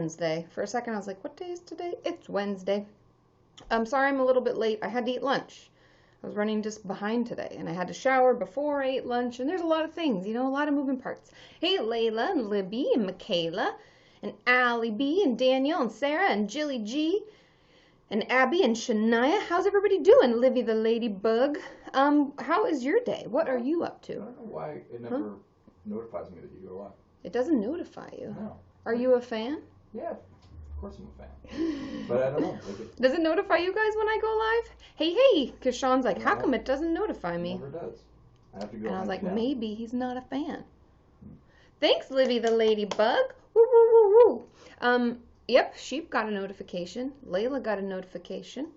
Wednesday. For a second, I was like, what day is today? It's Wednesday. I'm sorry I'm a little bit late. I had to eat lunch. I was running just behind today, and I had to shower before I ate lunch, and there's a lot of things, you know, a lot of moving parts. Hey, Layla and Libby and Michaela and Allie B and Daniel and Sarah and Jilly G and Abby and Shania. How's everybody doing? Livy the Ladybug. How is your day? What are you up to? I don't know why it never notifies me that you go live. It doesn't notify you. No. Are you a fan? Yeah, of course I'm a fan. But I don't know. Does it notify you guys when I go live? Hey, because Sean's like, how come it doesn't notify me? It never does. I have to go. And I was like, down. maybe he's not a fan. Thanks, Livy the Ladybug. Woo, woo, woo, woo. Yep, Sheep got a notification. Layla got a notification.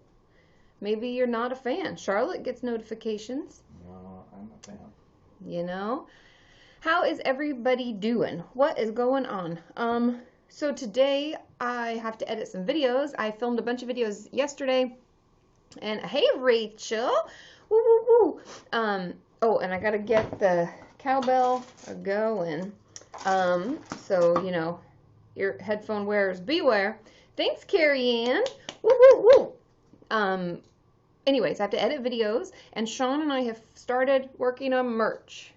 Maybe you're not a fan. Charlotte gets notifications. No, I'm a fan. You know? How is everybody doing? What is going on? So today I have to edit some videos. I filmed a bunch of videos yesterday. And hey, Rachel. Woo, woo, woo. Oh, and I got to get the cowbell going. So, you know, your headphone wearers beware. Thanks, Carrie Ann. Woo, woo, woo. Anyways, I have to edit videos, and Sean and I have started working on merch.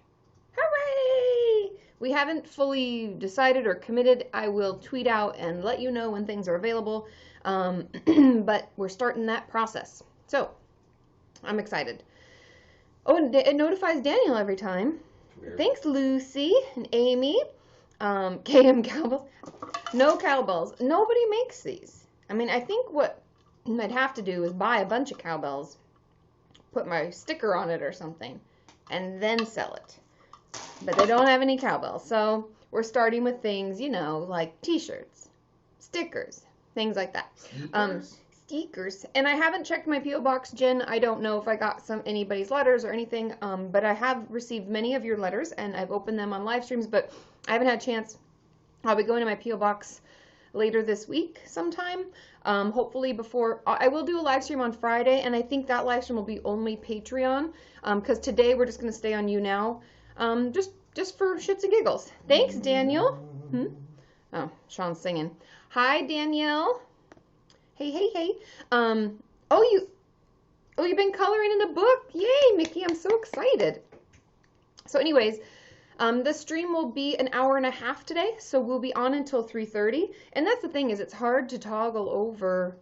Hooray! We haven't fully decided or committed. I will tweet out and let you know when things are available, but we're starting that process. So, I'm excited. Oh, and it notifies Daniel every time. Weird. Thanks, Lucy and Amy. KM cowbells. No cowbells. Nobody makes these. I mean, I think what I'd have to do is buy a bunch of cowbells, put my sticker on it or something, and then sell it. But they don't have any cowbells. So we're starting with things, you know, like t-shirts, stickers, things like that. Stickers. And I haven't checked my P.O. Box, Jen. I don't know if I got anybody's letters or anything, but I have received many of your letters, and I've opened them on live streams, but I haven't had a chance. I'll be going to my P.O. Box later this week sometime. Hopefully before, I will do a live stream on Friday, and I think that live stream will be only Patreon, because today we're just going to stay on YouNow, just for shits and giggles. Thanks, Daniel. Oh, Sean's singing. Hi, Danielle. Hey, hey, hey. You've been coloring in a book. Yay, Mickey, I'm so excited. So anyways, the stream will be an hour and a half today, so we'll be on until 3:30. And that's the thing, is it's hard to toggle over.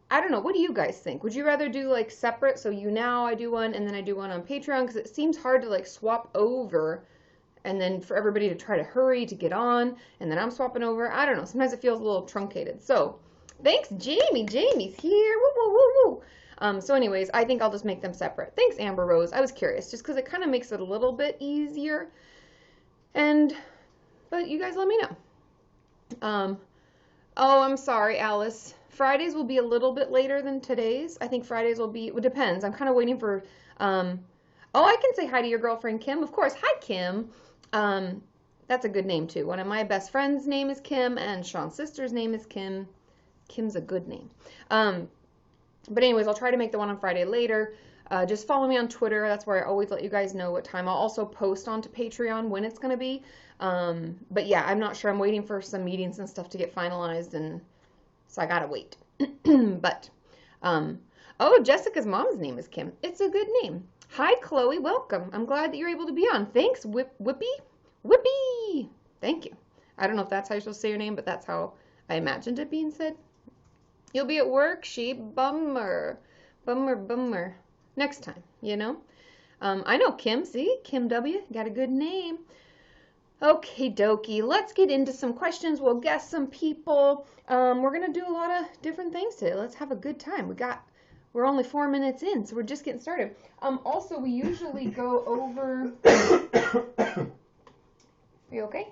I don't know, what do you guys think? Would you rather do like separate, so YouNow I do one and then I do one on Patreon, because it seems hard to like swap over and then for everybody to try to hurry to get on, and then I'm swapping over. I don't know, sometimes it feels a little truncated. So thanks, Jamie. Jamie's here. Woo, woo, woo, woo. So anyways, I think I'll just make them separate. Thanks, Amber Rose. I was curious, just because it kind of makes it a little bit easier. But you guys let me know. Oh, I'm sorry, Alice. Fridays will be a little bit later than today's. I think Fridays will be, it depends. I'm kind of waiting for, oh, I can say hi to your girlfriend, Kim. Of course. Hi, Kim. That's a good name, too. One of my best friends' name is Kim, and Sean's sister's name is Kim. Kim's a good name. But anyways, I'll try to make the one on Friday later. Just follow me on Twitter. That's where I always let you guys know what time. I'll also post onto Patreon when it's going to be. But yeah, I'm not sure. I'm waiting for some meetings and stuff to get finalized, and so I got to wait. But, oh, Jessica's mom's name is Kim. It's a good name. Hi, Chloe. Welcome. I'm glad that you're able to be on. Thanks, Whippy. Whippy. Thank you. I don't know if that's how you're supposed to say your name, but that's how I imagined it being said. You'll be at work, Sheep. Bummer. Bummer, bummer. Next time, you know? I know Kim. See? Kim W. Got a good name. Okay, dokie. Let's get into some questions. We'll guess some people. We're going to do a lot of different things today. Let's have a good time. We're only 4 minutes in, so we're just getting started. Also, we usually go over... Are you okay?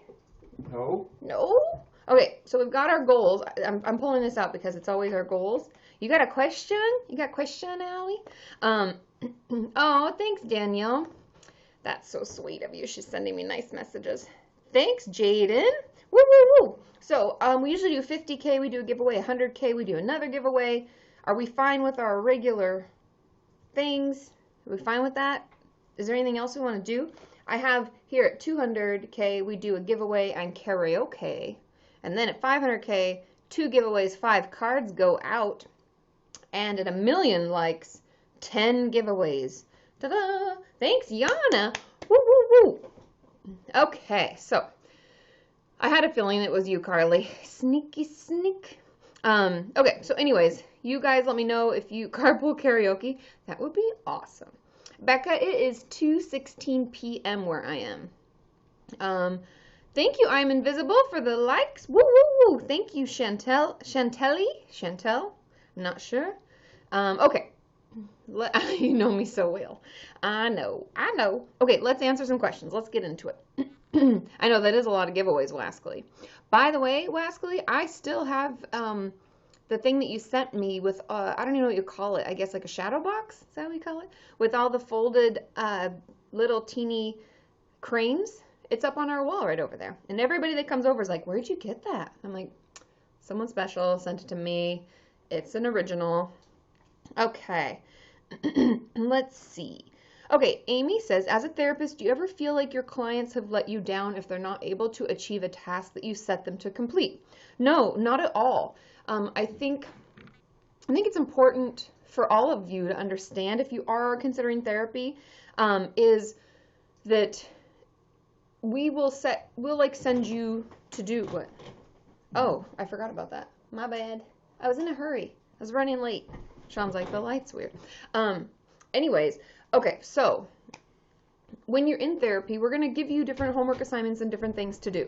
No. No? Okay, so we've got our goals. I'm pulling this out because it's always our goals. You got a question? You got a question, Allie? Oh, thanks, Danielle. That's so sweet of you. She's sending me nice messages. Thanks, Jaden. Woo, woo, woo. So, we usually do 50K. We do a giveaway. 100K. We do another giveaway. Are we fine with our regular things? Are we fine with that? Is there anything else we want to do? I have here at 200K, we do a giveaway on karaoke. And then at 500K, 2 giveaways, 5 cards go out. And at 1 million likes, 10 giveaways. Ta-da! Thanks, Yana. Woo, woo, woo. Okay, so I had a feeling it was you, Carly. Sneaky sneak. Okay, so anyways, you guys let me know if you carpool karaoke. That would be awesome. Becca, it is 2:16 p.m. where I am. Thank you, I'm Invisible, for the likes. Woo, woo, woo. Thank you, Chantel. Chantel? I'm not sure. Okay. You know me so well. I know. Okay, let's answer some questions. Let's get into it. I know that is a lot of giveaways, Wascally. By the way, Wascally, I still have the thing that you sent me with, I don't even know what you call it. I guess like a shadow box? Is that what you call it? With all the folded little teeny cranes. It's up on our wall right over there. And everybody that comes over is like, where'd you get that? I'm like, someone special sent it to me. It's an original. Okay. Let's see. Okay, Amy says, as a therapist, do you ever feel like your clients have let you down if they're not able to achieve a task that you set them to complete? No, not at all. I think it's important for all of you to understand, if you are considering therapy, is that we'll send you to do what? Oh, I forgot about that. My bad. I was in a hurry. I was running late. Sean's like, the light's weird. Anyways, okay, so when you're in therapy, we're going to give you different homework assignments and different things to do.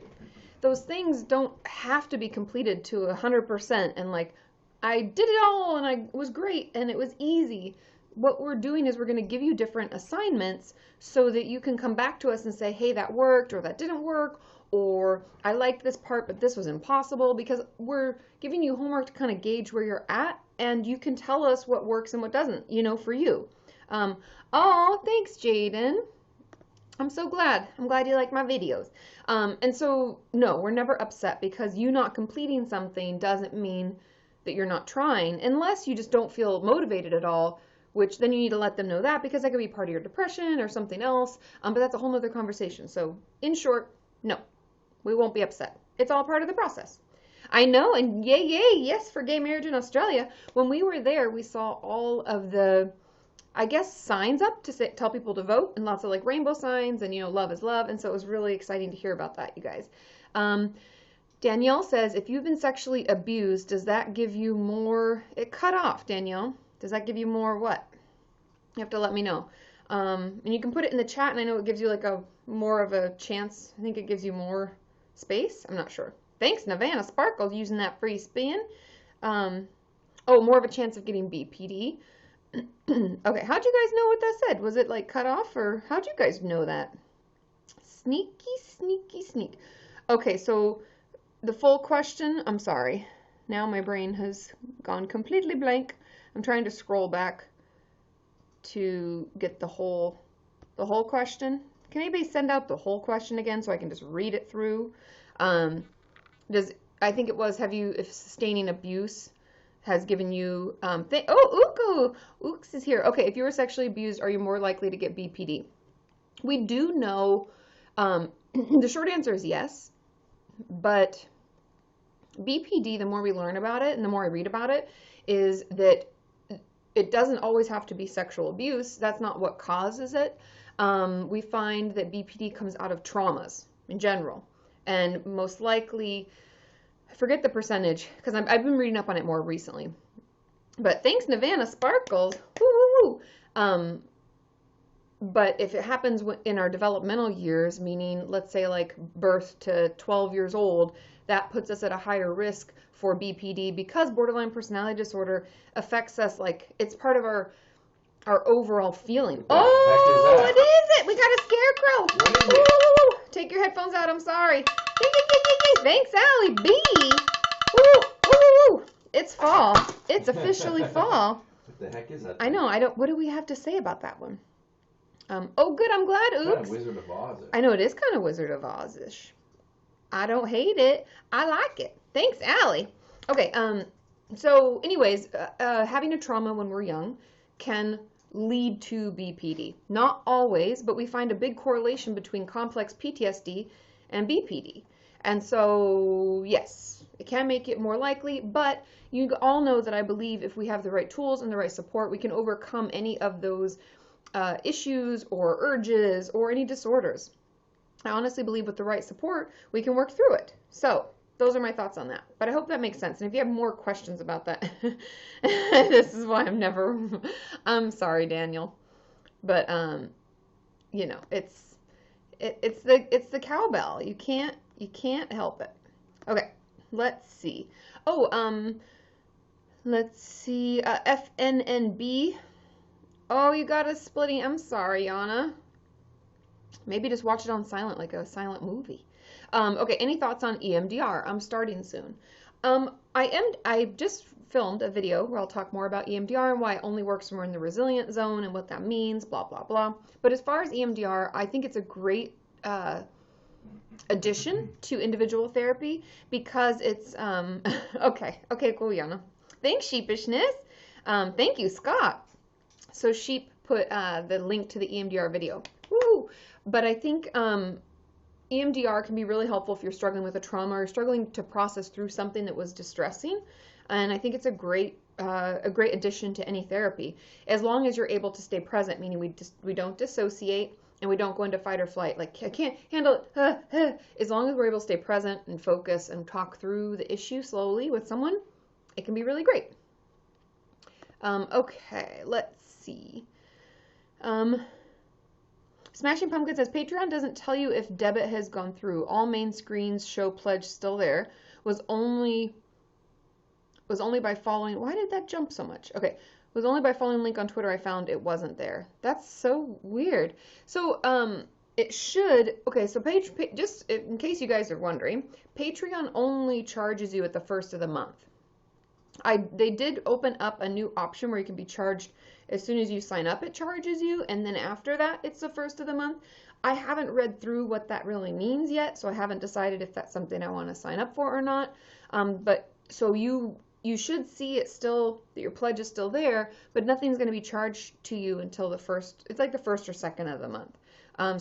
Those things don't have to be completed to 100% and like, I did it all and I was great and it was easy. What we're doing is we're going to give you different assignments so that you can come back to us and say, hey, that worked or that didn't work, or I liked this part but this was impossible, because we're giving you homework to kind of gauge where you're at, and you can tell us what works and what doesn't, for you. Oh, thanks, Jaden. I'm so glad. I'm glad you like my videos. And so, no, we're never upset, because you not completing something doesn't mean that you're not trying, unless you just don't feel motivated at all, which then you need to let them know that, because that could be part of your depression or something else. But that's a whole nother conversation. So in short, no, we won't be upset. It's all part of the process. I know, and yay, yes, for gay marriage in Australia. When we were there, we saw all of the, I guess, signs up to tell people to vote, and lots of like rainbow signs, and love is love. And so it was really exciting to hear about that, you guys. Danielle says, if you've been sexually abused, does that give you more? It cut off, Danielle. Does that give you more what? You have to let me know. And you can put it in the chat, and I know it gives you like a more of a chance. I think it gives you more space. I'm not sure. Thanks, Navana Sparkle, using that free spin. Oh, more of a chance of getting BPD. Okay, how'd you guys know what that said? Was it like cut off, or how'd you guys know that? Sneak. Okay, so the full question, I'm sorry. Now my brain has gone completely blank. I'm trying to scroll back to get the whole question. Can anybody send out the whole question again so I can just read it through? I think it was, if sustaining abuse has given you, Ooks is here. Okay, if you were sexually abused, are you more likely to get BPD? We do know, the short answer is yes, but BPD, the more we learn about it and the more I read about it, is that it doesn't always have to be sexual abuse. That's not what causes it. We find that BPD comes out of traumas in general. And most likely, I forget the percentage, because I've been reading up on it more recently. But thanks, Navana Sparkles. Woo, woo. But if it happens in our developmental years, meaning let's say like birth to 12 years old, that puts us at a higher risk for BPD, because borderline personality disorder affects us, like it's part of our overall feeling. Oh, what is it? We got a scarecrow. Ooh, take your headphones out. I'm sorry. Thanks, Allie B. Ooh. It's fall. It's officially fall. What the heck is that? I know. What do we have to say about that one? Oh, good. I'm glad. Oops. Kind of Wizard of Oz. I know it is kind of Wizard of Oz-ish. I don't hate it. I like it. Thanks, Allie. Okay. So, anyways, having a trauma when we're young can lead to BPD. Not always, but we find a big correlation between complex PTSD and BPD. And so, yes, it can make it more likely, but you all know that I believe if we have the right tools and the right support, we can overcome any of those issues or urges or any disorders. I honestly believe with the right support, we can work through it. So those are my thoughts on that. But I hope that makes sense. And if you have more questions about that, this is why I'm sorry, Daniel. But, you know, it's the cowbell. You can't help it. Okay, let's see. Oh, let's see, FNNB. Oh, you got a splitting. I'm sorry, Yana. Maybe just watch it on silent, like a silent movie. Okay, any thoughts on EMDR? I'm starting soon. I just filmed a video where I'll talk more about EMDR and why it only works when we're in the resilient zone and what that means, blah, blah, blah. But as far as EMDR, I think it's a great addition to individual therapy because it's, okay, cool, Yana. Thanks, Sheepishness. Thank you, Scott. So Sheep put the link to the EMDR video. Woo! But I think EMDR can be really helpful if you're struggling with a trauma or struggling to process through something that was distressing. And I think it's a great addition to any therapy, as long as you're able to stay present, meaning we don't dissociate and we don't go into fight or flight. Like, I can't handle it. As long as we're able to stay present and focus and talk through the issue slowly with someone, it can be really great. Okay, let's see. Smashing Pumpkin says, Patreon doesn't tell you if debit has gone through. All main screens show pledge still there. Was only by following. Why did that jump so much? Okay. Was only by following link on Twitter I found it wasn't there. That's so weird. So, it should. Okay, so just in case you guys are wondering, Patreon only charges you at the first of the month. They did open up a new option where you can be charged as soon as you sign up, it charges you, and then after that, it's the first of the month. I haven't read through what that really means yet, so I haven't decided if that's something I want to sign up for or not. But so you should see it still, that your pledge is still there, but nothing's going to be charged to you until the first, it's like the first or second of the month.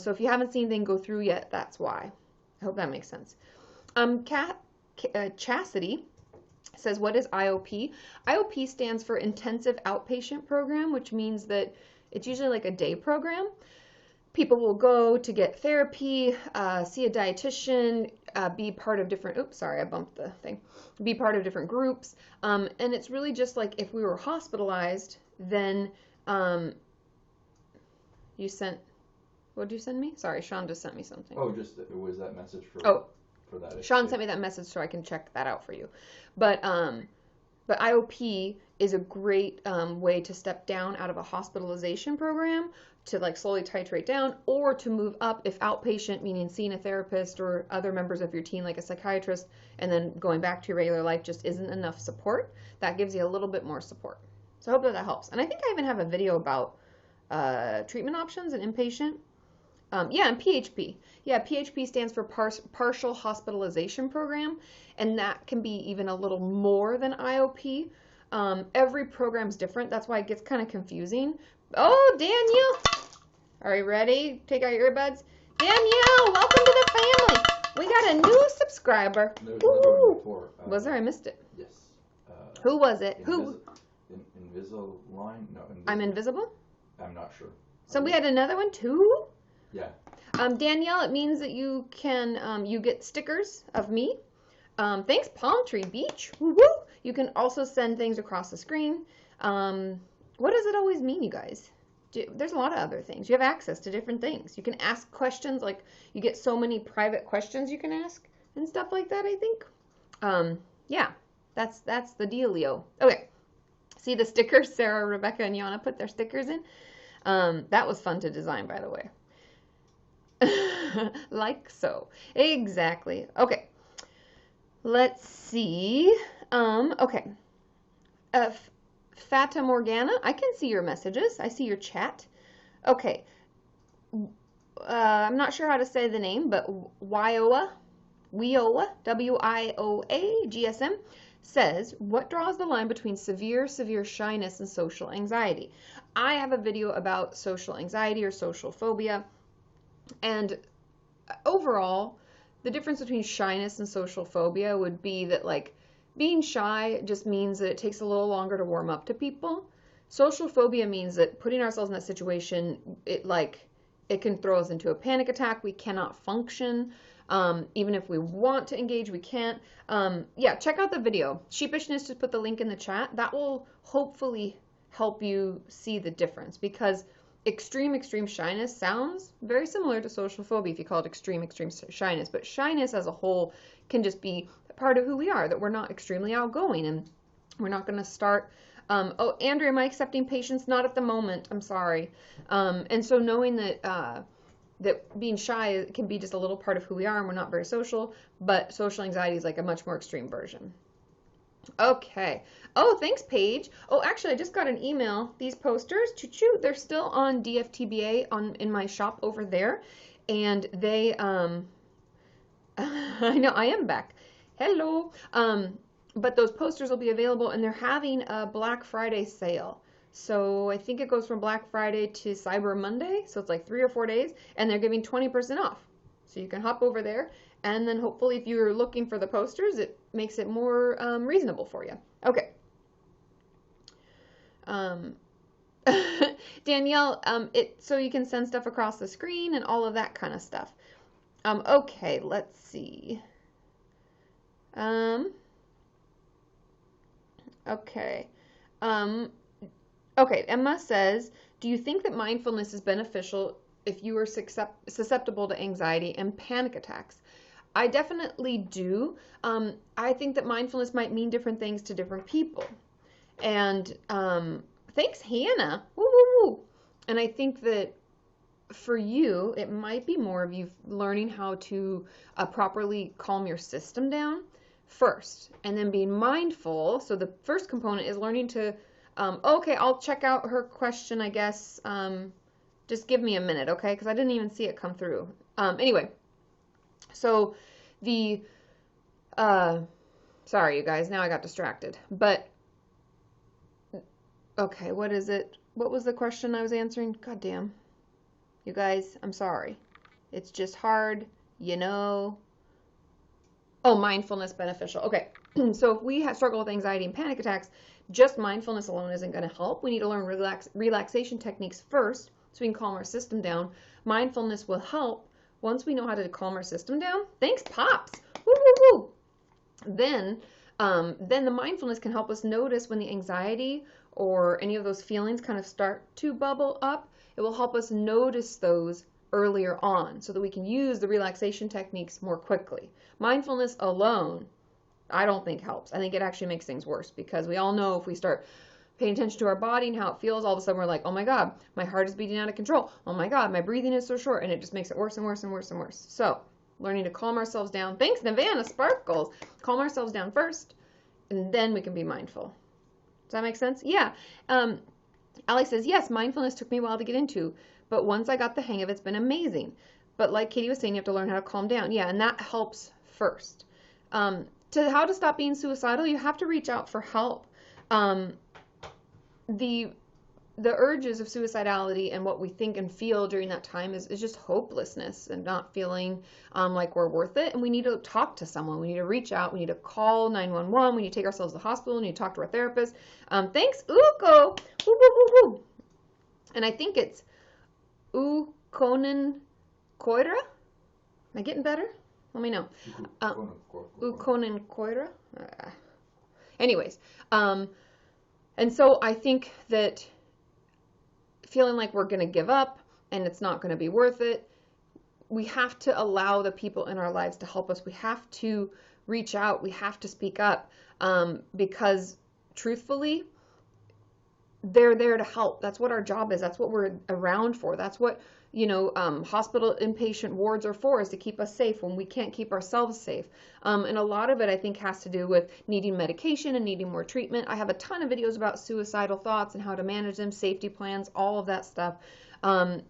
So if you haven't seen anything go through yet, that's why. I hope that makes sense. Chastity says, what is IOP? IOP stands for Intensive Outpatient Program, which means that it's usually like a day program. People will go to get therapy, see a dietitian, be part of different, oops, sorry, I bumped the thing, be part of different groups. And it's really just like if we were hospitalized, then you sent, what did you send me? Sorry, Sean just sent me something. Oh, just, was that message for that? Sean sent me that message so I can check that out for you. But IOP is a great way to step down out of a hospitalization program to like slowly titrate down, or to move up if outpatient, meaning seeing a therapist or other members of your team like a psychiatrist, and then going back to your regular life just isn't enough support. That gives you a little bit more support. So I hope that helps. And I think I even have a video about treatment options and inpatient. Yeah, and PHP. Yeah, PHP stands for Partial Hospitalization Program, and that can be even a little more than IOP. Every program's different. That's why it gets kind of confusing. Oh, Daniel! Are you ready? Take out your earbuds. Danielle, welcome to the family. We got a new subscriber. There was another one before. Was there? I missed it. Yes. Who was it? Who? Invisalign? No. I'm invisible? I'm not sure. So we had another one too? Yeah. Danielle, it means that you can, you get stickers of me. Thanks, Palm Tree Beach. Woo-woo. You can also send things across the screen. What does it always mean, you guys? There's a lot of other things. You have access to different things. You can ask questions, like you get so many private questions you can ask and stuff like that, I think. Yeah, that's the dealio. Okay. See the stickers? Sarah, Rebecca, and Yana put their stickers in. That was fun to design, by the way. Like so. Exactly. Okay. Let's see. Okay. Fata Morgana, I can see your messages. I see your chat. Okay. I'm not sure how to say the name, but Wioa, W-I-O-A, GSM, says, what draws the line between severe shyness and social anxiety? I have a video about social anxiety or social phobia. And overall, the difference between shyness and social phobia would be that, like, being shy just means that it takes a little longer to warm up to people. Social phobia means that putting ourselves in that situation, it can throw us into a panic attack. We cannot function. Even if we want to engage, we can't. Yeah, check out the video. Sheepishness, just put the link in the chat. That will hopefully help you see the difference, because extreme shyness sounds very similar to social phobia if you call it extreme shyness. But shyness as a whole can just be part of who we are, that we're not extremely outgoing, and we're not going to start. Oh, Andrea, am I accepting patients? Not at the moment. I'm sorry. And so knowing that that being shy can be just a little part of who we are, and we're not very social, but social anxiety is like a much more extreme version. Okay. Oh, thanks, Paige. Oh, actually, I just got an email. These posters, choo-choo, they're still on DFTBA in my shop over there, and they I know I am back. Hello. But those posters will be available, and they're having a Black Friday sale. So I think it goes from Black Friday to Cyber Monday. So it's like 3 or 4 days, and they're giving 20% off. So you can hop over there, and then hopefully if you're looking for the posters, it makes it more reasonable for you. Okay. Danielle, so you can send stuff across the screen and all of that kind of stuff. Okay, let's see. Okay. Okay, Emma says, do you think that mindfulness is beneficial if you are susceptible to anxiety and panic attacks? I definitely do. I think that mindfulness might mean different things to different people. And thanks, Hannah. Woo, woo, woo. And I think that for you, it might be more of you learning how to properly calm your system down first, and then being mindful. So the first component is learning to, okay, I'll check out her question, I guess. Just give me a minute, okay? Because I didn't even see it come through. Anyway, so the, sorry, you guys, now I got distracted. But, okay, what is it? What was the question I was answering? God damn. You guys, I'm sorry. It's just hard, you know. Oh, mindfulness beneficial. Okay, so if we struggle with anxiety and panic attacks, just mindfulness alone isn't going to help. We need to learn relaxation techniques first so we can calm our system down. Mindfulness will help once we know how to calm our system down. Thanks, Pops. Woo, woo, woo. Then the mindfulness can help us notice when the anxiety or any of those feelings kind of start to bubble up. It will help us notice those earlier on so that we can use the relaxation techniques more quickly. Mindfulness alone, I don't think helps. I think it actually makes things worse, because we all know if we start paying attention to our body and how it feels, all of a sudden we're like, oh my God, my heart is beating out of control. Oh my God, my breathing is so short, and it just makes it worse and worse and worse and worse. So learning to calm ourselves down. Thanks, Navana Sparkles. Calm ourselves down first, and then we can be mindful. Does that make sense? Yeah. Alex says, yes, mindfulness took me a while to get into, but once I got the hang of it, it's been amazing. But like Katie was saying, you have to learn how to calm down. Yeah, and that helps first. To how to stop being suicidal, you have to reach out for help. The urges of suicidality and what we think and feel during that time is just hopelessness and not feeling like we're worth it. And we need to talk to someone. We need to reach out. We need to call 911. We need to take ourselves to the hospital. We need to talk to our therapist. Thanks, Uko. Woo, woo, woo, woo. And I think it's Ukonen Koira. Am I getting better? Let me know. Ukonen Koira. Anyways, and so I think that feeling like we're going to give up and it's not going to be worth it, we have to allow the people in our lives to help us. We have to reach out. We have to speak up, because truthfully, they're there to help. That's what our job is. That's what we're around for. That's what, hospital inpatient wards are for, is to keep us safe when we can't keep ourselves safe. And a lot of it, I think, has to do with needing medication and needing more treatment. I have a ton of videos about suicidal thoughts and how to manage them, safety plans, all of that stuff.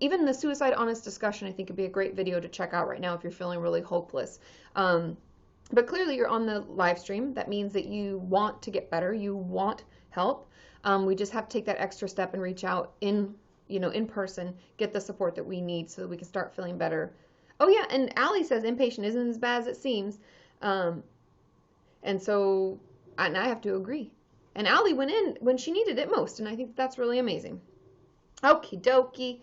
Even the suicide honest discussion, I think, would be a great video to check out right now if you're feeling really hopeless. But clearly you're on the live stream. That means that you want to get better. You want help. We just have to take that extra step and reach out in person, get the support that we need so that we can start feeling better. Oh yeah, and Allie says inpatient isn't as bad as it seems. And so, and I have to agree. And Allie went in when she needed it most, and I think that's really amazing. Okie dokie.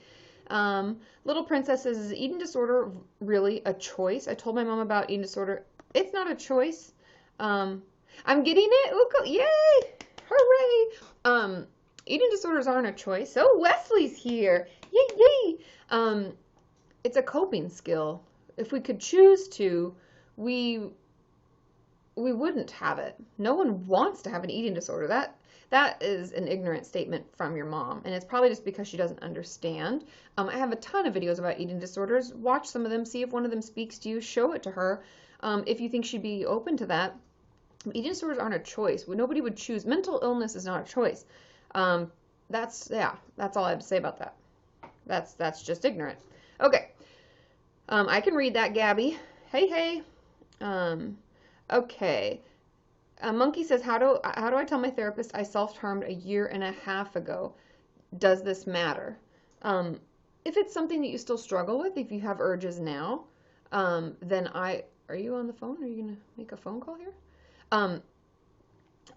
Little Princess says, is eating disorder really a choice? I told my mom about eating disorder. It's not a choice. I'm getting it. Ooh, yay! Hooray! Eating disorders aren't a choice. Oh, Wesley's here. Yay, yay! It's a coping skill. If we could choose to, we wouldn't have it. No one wants to have an eating disorder. That is an ignorant statement from your mom, and it's probably just because she doesn't understand. I have a ton of videos about eating disorders. Watch some of them, see if one of them speaks to you, show it to her if you think she'd be open to that. Eating disorders aren't a choice. Nobody would choose. Mental illness is not a choice. That's all I have to say about that. That's just ignorant. Okay. I can read that, Gabby. Hey. Okay. Monkey says, how do I tell my therapist I self-harmed a year and a half ago? Does this matter? If it's something that you still struggle with, if you have urges now, then are you on the phone? Are you going to make a phone call here?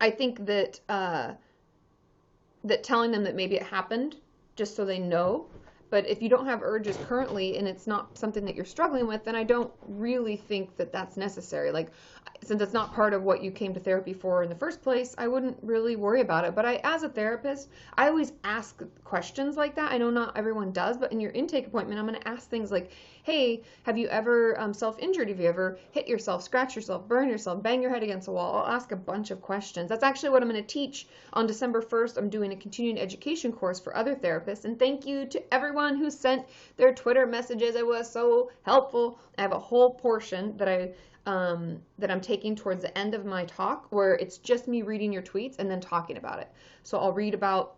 I think that, that telling them that maybe it happened just so they know. But if you don't have urges currently and it's not something that you're struggling with, then I don't really think that that's necessary. Like, since it's not part of what you came to therapy for in the first place, I wouldn't really worry about it. But as a therapist, I always ask questions like that. I know not everyone does, but in your intake appointment, I'm going to ask things like, hey, have you ever self-injured? Have you ever hit yourself, scratch yourself, burn yourself, bang your head against a wall? I'll ask a bunch of questions. That's actually what I'm going to teach on December 1st. I'm doing a continuing education course for other therapists. And thank you to everyone who sent their Twitter messages. It was so helpful. I have a whole portion that I'm taking towards the end of my talk where it's just me reading your tweets and then talking about it. So I'll read about,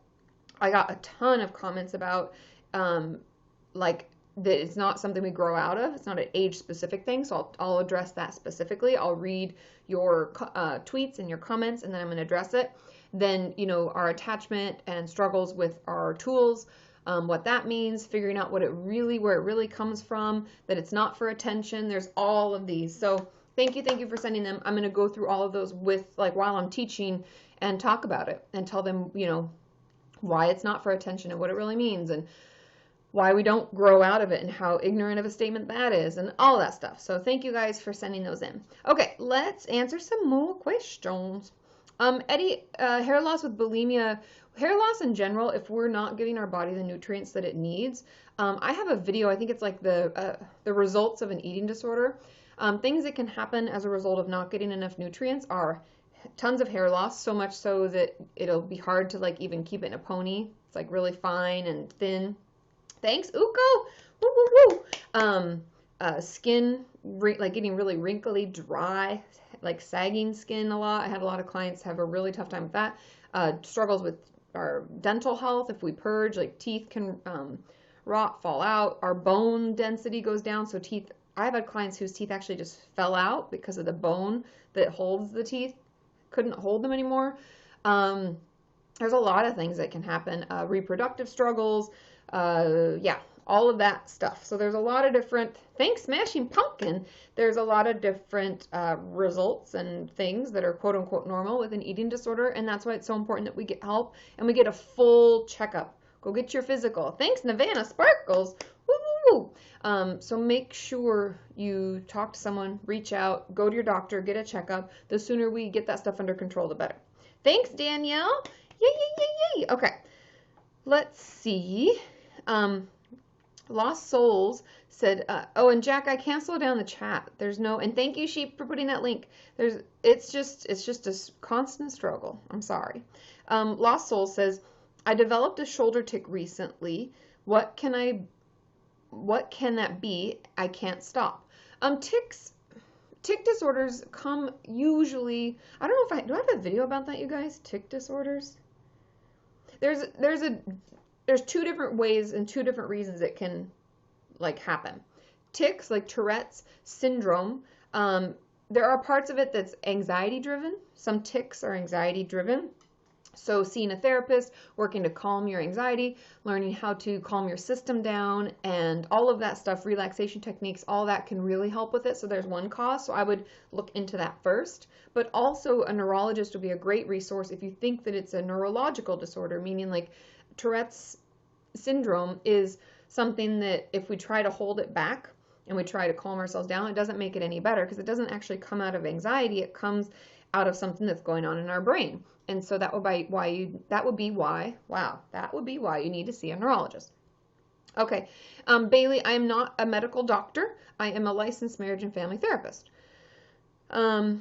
I got a ton of comments about like that it's not something we grow out of. It's not an age specific thing. So I'll address that specifically. I'll read your tweets and your comments and then I'm going to address it. Then, our attachment and struggles with our tools, what that means, figuring out where it really comes from, that it's not for attention. There's all of these. So thank you for sending them. I'm going to go through all of those while I'm teaching and talk about it and tell them, why it's not for attention and what it really means and why we don't grow out of it and how ignorant of a statement that is and all that stuff. So thank you guys for sending those in. Okay, let's answer some more questions. Eddie, hair loss with bulimia, hair loss in general, if we're not giving our body the nutrients that it needs. I have a video, I think it's like the results of an eating disorder. Things that can happen as a result of not getting enough nutrients are tons of hair loss, so much so that it'll be hard to even keep it in a pony. It's really fine and thin. Thanks, Uko. Woo, woo, woo. Skin, getting really wrinkly, dry, sagging skin a lot. I had a lot of clients have a really tough time with that. Struggles with our dental health. If we purge, teeth can rot, fall out. Our bone density goes down, so teeth. I've had clients whose teeth actually just fell out because of the bone that holds the teeth. Couldn't hold them anymore. There's a lot of things that can happen. Reproductive struggles. All of that stuff. So there's a lot of different, thanks Smashing Pumpkin, there's a lot of different results and things that are quote unquote normal with an eating disorder, and that's why it's so important that we get help and we get a full checkup. Go get your physical. Thanks Navana Sparkles. Woo, woo, woo. So make sure you talk to someone, reach out, go to your doctor, get a checkup. The sooner we get that stuff under control, the better. Thanks Danielle. Yay. Okay, let's see. Lost Souls said, and Jack, I can't slow down the chat. There's no, and thank you, Sheep, for putting that link. It's just a constant struggle. I'm sorry. Lost Souls says, I developed a shoulder tick recently. What can that be? I can't stop. Tick disorders come usually, I don't know do I have a video about that, you guys? Tick disorders? There's two different ways and two different reasons it can happen. Tics, like Tourette's syndrome, there are parts of it that's anxiety driven. Some tics are anxiety driven. So seeing a therapist, working to calm your anxiety, learning how to calm your system down, and all of that stuff, relaxation techniques, all that can really help with it. So there's one cause. So I would look into that first. But also a neurologist would be a great resource if you think that it's a neurological disorder, meaning like Tourette's syndrome is something that if we try to hold it back and we try to calm ourselves down, it doesn't make it any better because it doesn't actually come out of anxiety. It comes out of something that's going on in our brain. And so that would be why you need to see a neurologist. Okay, Bailey, I am not a medical doctor. I am a licensed marriage and family therapist. Oh,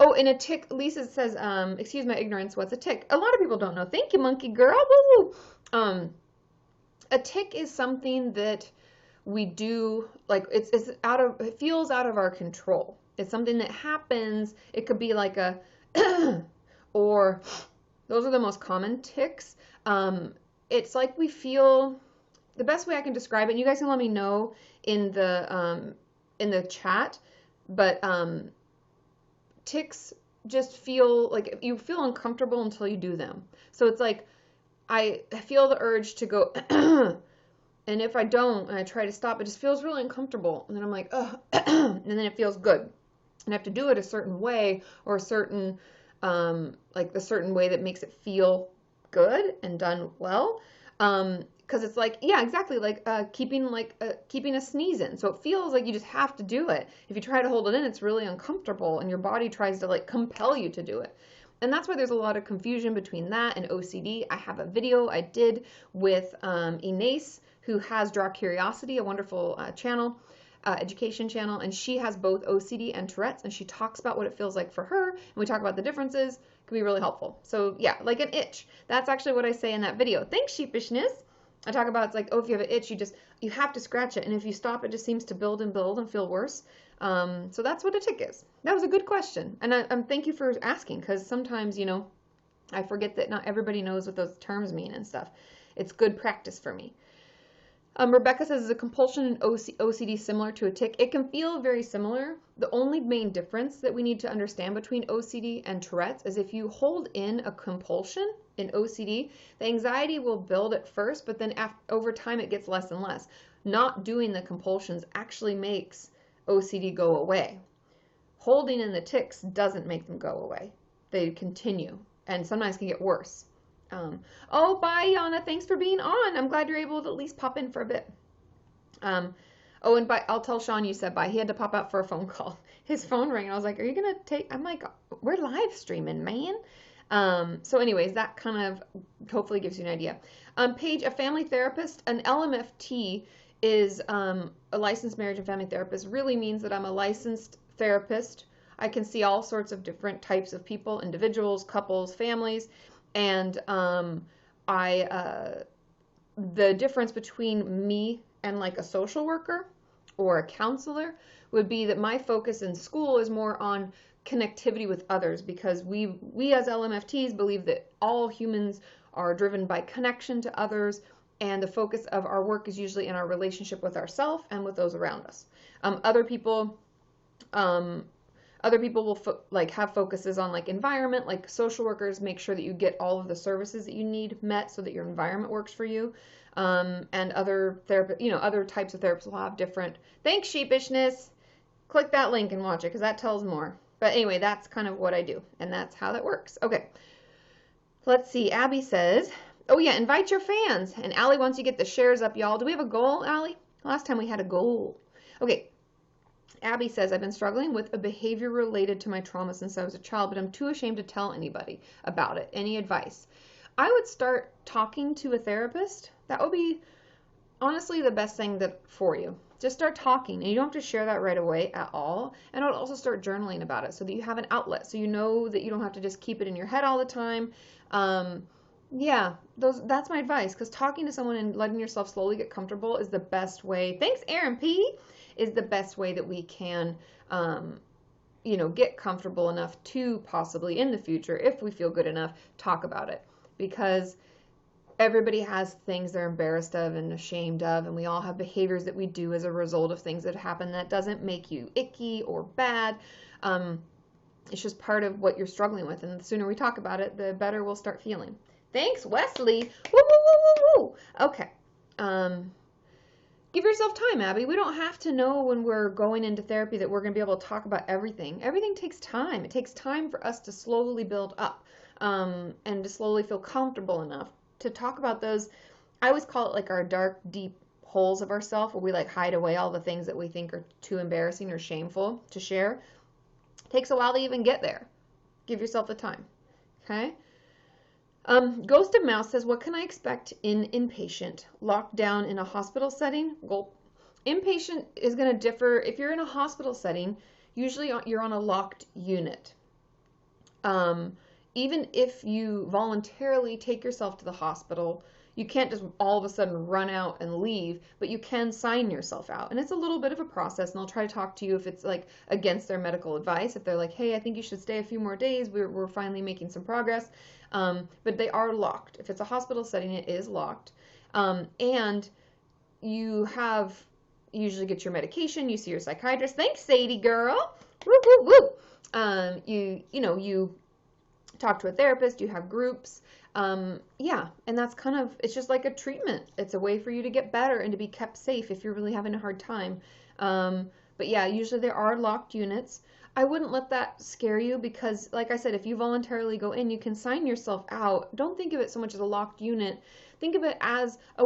and a tick, Lisa says, excuse my ignorance, what's a tick? A lot of people don't know. Thank you, monkey girl. Woo-woo. A tick is something that we do, like it feels out of our control. It's something that happens. It could be like a or those are the most common tics. It's like we feel, the best way I can describe it, and you guys can let me know in the chat, but tics just feel like you feel uncomfortable until you do them. So it's like I feel the urge to go and if I don't and I try to stop, it just feels really uncomfortable, and then I'm like, ugh, and then it feels good. And I have to do it a certain way, or a certain like a certain way that makes it feel good and done well. Because it's like, yeah, exactly, like keeping a sneeze in. So it feels like you just have to do it. If you try to hold it in, it's really uncomfortable, and your body tries to like compel you to do it. And that's why there's a lot of confusion between that and OCD. I have a video I did with Inez, who has Draw Curiosity, a wonderful channel. Education channel, and she has both OCD and Tourette's, and she talks about what it feels like for her, and we talk about the differences. It can be really helpful. So yeah, like an itch. That's actually what I say in that video. Thanks, sheepishness. I talk about, it's like, oh, if you have an itch, you have to scratch it, and if you stop, it just seems to build and build and feel worse. So that's what a tick is. That was a good question, and thank you for asking, because sometimes, you know, I forget that not everybody knows what those terms mean and stuff. It's good practice for me. Rebecca says, is a compulsion in OCD similar to a tic? It can feel very similar. The only main difference that we need to understand between OCD and Tourette's is if you hold in a compulsion in OCD, the anxiety will build at first, but then over time it gets less and less. Not doing the compulsions actually makes OCD go away. Holding in the tics doesn't make them go away. They continue and sometimes can get worse. Oh, bye, Yana. Thanks for being on. I'm glad you're able to at least pop in for a bit. Oh, and bye. I'll tell Sean you said bye. He had to pop out for a phone call. His phone rang, and I was like, are you going to take... I'm like, we're live streaming, man. So anyways, that kind of hopefully gives you an idea. Paige, a family therapist, an LMFT is a licensed marriage and family therapist, really means that I'm a licensed therapist. I can see all sorts of different types of people, individuals, couples, families. And the difference between me and like a social worker or a counselor would be that my focus in school is more on connectivity with others, because we as LMFTs believe that all humans are driven by connection to others, and the focus of our work is usually in our relationship with ourselves and with those around us. Other people will have focuses on like environment, like social workers make sure that you get all of the services that you need met so that your environment works for you. And other other types of therapists will have different. Thanks, sheepishness. Click that link and watch it, because that tells more. But anyway, that's kind of what I do, and that's how that works. Okay. Let's see. Abby says, oh yeah, invite your fans. And Allie wants you to get the shares up, y'all. Do we have a goal, Allie? Last time we had a goal. Okay. Abby says, I've been struggling with a behavior related to my trauma since I was a child, but I'm too ashamed to tell anybody about it. Any advice? I would start talking to a therapist. That would be honestly the best thing for you. Just start talking, and you don't have to share that right away at all. And I would also start journaling about it so that you have an outlet, so you know that you don't have to just keep it in your head all the time. Yeah, that's my advice, because talking to someone and letting yourself slowly get comfortable is the best way. Thanks, Aaron P. Is the best way that we can, get comfortable enough to possibly in the future, if we feel good enough, talk about it. Because everybody has things they're embarrassed of and ashamed of, and we all have behaviors that we do as a result of things that happen. That doesn't make you icky or bad. It's just part of what you're struggling with, and the sooner we talk about it, the better we'll start feeling. Thanks, Wesley. Woo, woo, woo, woo, woo. Okay. Give yourself time, Abby. We don't have to know when we're going into therapy that we're going to be able to talk about everything. Everything takes time. It takes time for us to slowly build up and to slowly feel comfortable enough to talk about those. I always call it like our dark, deep holes of ourselves where we like hide away all the things that we think are too embarrassing or shameful to share. It takes a while to even get there. Give yourself the time. Okay? Ghost of Mouse says, what can I expect in inpatient? Locked down in a hospital setting? Gulp. Inpatient is going to differ. If you're in a hospital setting, usually you're on a locked unit. Even if you voluntarily take yourself to the hospital, you can't just all of a sudden run out and leave, but you can sign yourself out. And it's a little bit of a process, and they'll try to talk to you if it's like against their medical advice. If they're like, hey, I think you should stay a few more days, we're finally making some progress. But they are locked. If it's a hospital setting, it is locked. And you usually get your medication, you see your psychiatrist. Thanks, Sadie girl. Woo, woo, woo. You talk to a therapist, you have groups. Yeah, and that's kind of, it's just like a treatment. It's a way for you to get better and to be kept safe if you're really having a hard time. But yeah, usually there are locked units. I wouldn't let that scare you because, like I said, if you voluntarily go in, you can sign yourself out. Don't think of it so much as a locked unit. Think of it as a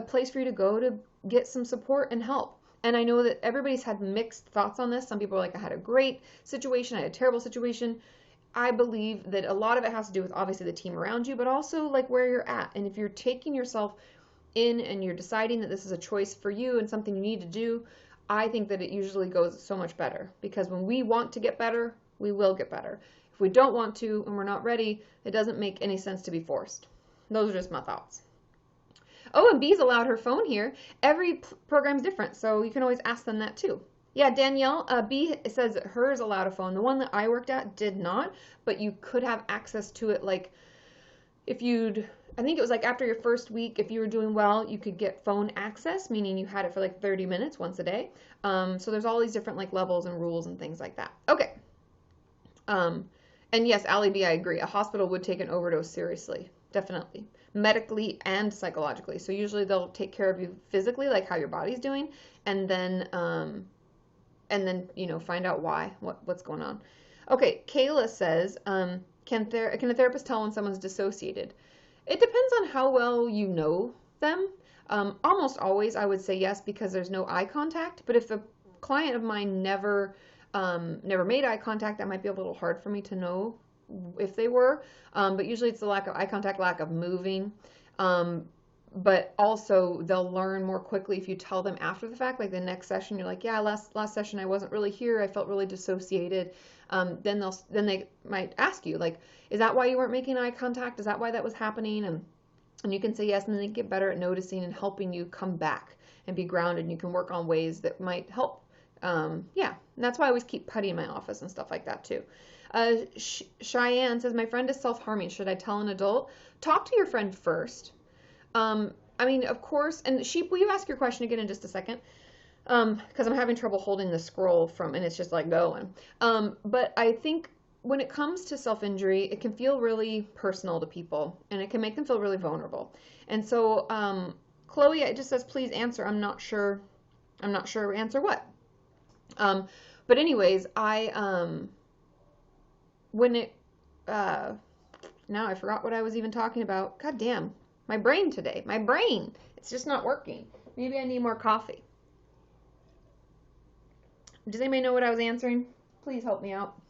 place for you to go to get some support and help. And I know that everybody's had mixed thoughts on this. Some people are like, I had a great situation, I had a terrible situation. I believe that a lot of it has to do with obviously the team around you, but also like where you're at. And if you're taking yourself in and you're deciding that this is a choice for you and something you need to do, I think that it usually goes so much better, because when we want to get better, we will get better. If we don't want to and we're not ready, it doesn't make any sense to be forced. Those are just my thoughts. Oh, and B's allowed her phone here. Every program's different, so you can always ask them that too. Yeah, Danielle, B says that hers allowed a phone. The one that I worked at did not, but you could have access to it like if I think it was like after your first week, if you were doing well, you could get phone access, meaning you had it for like 30 minutes once a day. So there's all these different like levels and rules and things like that. Okay. And yes, Allie B, I agree. A hospital would take an overdose seriously, definitely, medically and psychologically. So usually they'll take care of you physically, like how your body's doing, and then find out what's going on. Okay, Kayla says, can a therapist tell when someone's dissociated? It depends on how well you know them. Almost always I would say yes, because there's no eye contact. But if a client of mine never made eye contact, that might be a little hard for me to know if they were. But usually it's the lack of eye contact, lack of moving. But also they'll learn more quickly if you tell them after the fact, like the next session, you're like, yeah, last session I wasn't really here. I felt really dissociated. Then they might ask you, like, is that why you weren't making eye contact? Is that why that was happening? And you can say yes, and then they get better at noticing and helping you come back and be grounded. And you can work on ways that might help. Yeah, and that's why I always keep putty in my office and stuff like that too. Cheyenne says, my friend is self-harming. Should I tell an adult? Talk to your friend first. I mean, of course, and Sheep, will you ask your question again in just a second? Because I'm having trouble holding the scroll and it's just like going. But I think when it comes to self-injury, it can feel really personal to people, and it can make them feel really vulnerable. And so, Chloe, it just says, please answer. I'm not sure. Answer what? But anyways, now I forgot what I was even talking about. God damn. My brain today. My brain. It's just not working. Maybe I need more coffee. Does anybody know what I was answering? Please help me out.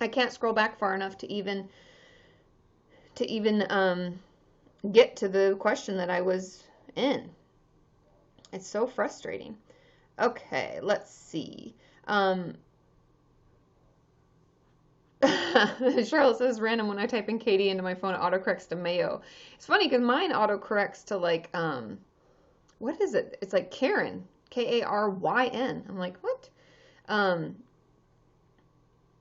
I can't scroll back far enough to even get to the question that I was in. It's so frustrating. Okay, let's see. Charlotte says, random, when I type in Katie into my phone, it autocorrects to Mayo. It's funny because mine autocorrects to like, what is it? It's like Karen, Karyn. I'm like, what?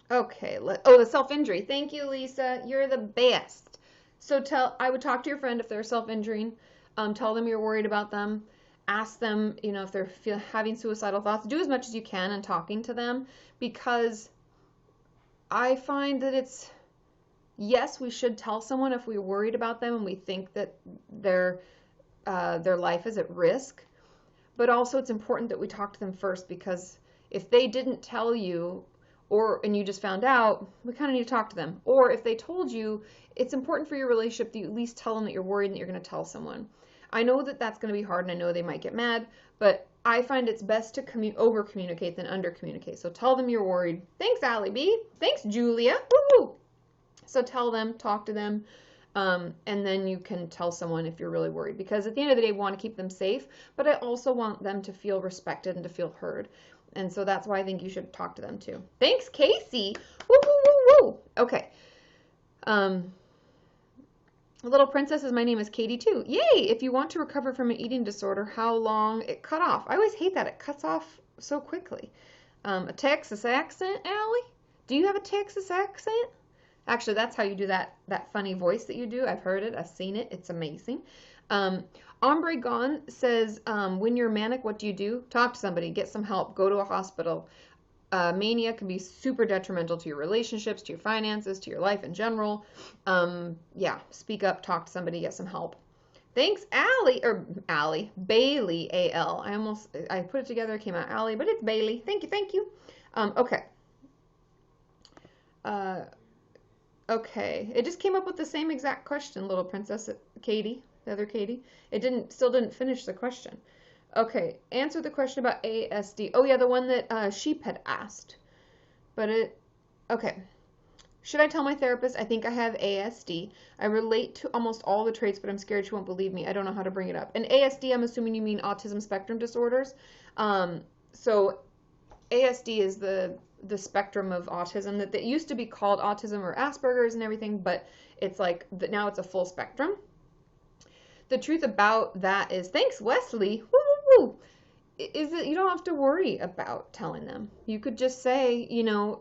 Okay, the self-injury. Thank you, Lisa. You're the best. So I would talk to your friend if they're self-injuring. Tell them you're worried about them. Ask them, if they're having suicidal thoughts. Do as much as you can in talking to them, because I find that yes, we should tell someone if we're worried about them and we think that their life is at risk. But also it's important that we talk to them first, because if they didn't tell you and you just found out, we kind of need to talk to them. Or if they told you, it's important for your relationship that you at least tell them that you're worried and that you're going to tell someone. I know that that's going to be hard, and I know they might get mad, but I find it's best to over-communicate than under-communicate. So tell them you're worried. Thanks, Allie B. Thanks, Julia. Woo-hoo. So tell them, talk to them, and then you can tell someone if you're really worried. Because at the end of the day, we want to keep them safe, but I also want them to feel respected and to feel heard. And so that's why I think you should talk to them too. Thanks, Casey. Woo, woo, woo, woo. Okay. Little Princess says, my name is Katie too. Yay! If you want to recover from an eating disorder, how long it cut off? I always hate that. It cuts off so quickly. A Texas accent, Allie? Do you have a Texas accent? Actually, that's how you do that funny voice that you do. I've heard it. I've seen it. It's amazing. Ombre Gone says, when you're manic, what do? Talk to somebody. Get some help. Go to a hospital. Mania can be super detrimental to your relationships, to your finances, to your life in general. Yeah, speak up. Talk to somebody. Get some help. Thanks, Bailey, A-L. I put it together. It came out Allie, but it's Bailey. Thank you. Okay. Okay, it just came up with the same exact question, Little Princess. Katie, the other Katie. It still didn't finish the question. Okay, answer the question about ASD. Oh yeah, the one that Sheep had asked. Okay. Should I tell my therapist I think I have ASD? I relate to almost all the traits, but I'm scared she won't believe me. I don't know how to bring it up. And ASD, I'm assuming you mean autism spectrum disorders. So ASD is the spectrum of autism that used to be called autism or Asperger's and everything, but it's like now it's a full spectrum. The truth about that is, thanks, Wesley, woo, is that you don't have to worry about telling them. You could just say,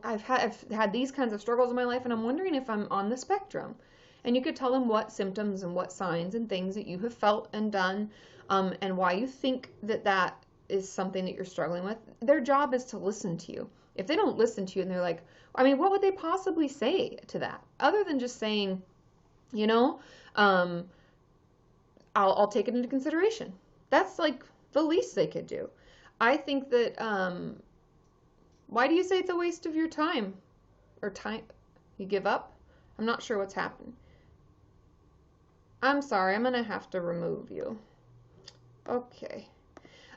I've had these kinds of struggles in my life, and I'm wondering if I'm on the spectrum. And you could tell them what symptoms and what signs and things that you have felt and done, and why you think that is something that you're struggling with. Their job is to listen to you. If they don't listen to you and they're like, what would they possibly say to that? Other than just saying, I'll take it into consideration. That's like the least they could do. I think that, why do you say it's a waste of your time? Or time, you give up? I'm not sure what's happened. I'm sorry, I'm going to have to remove you. Okay.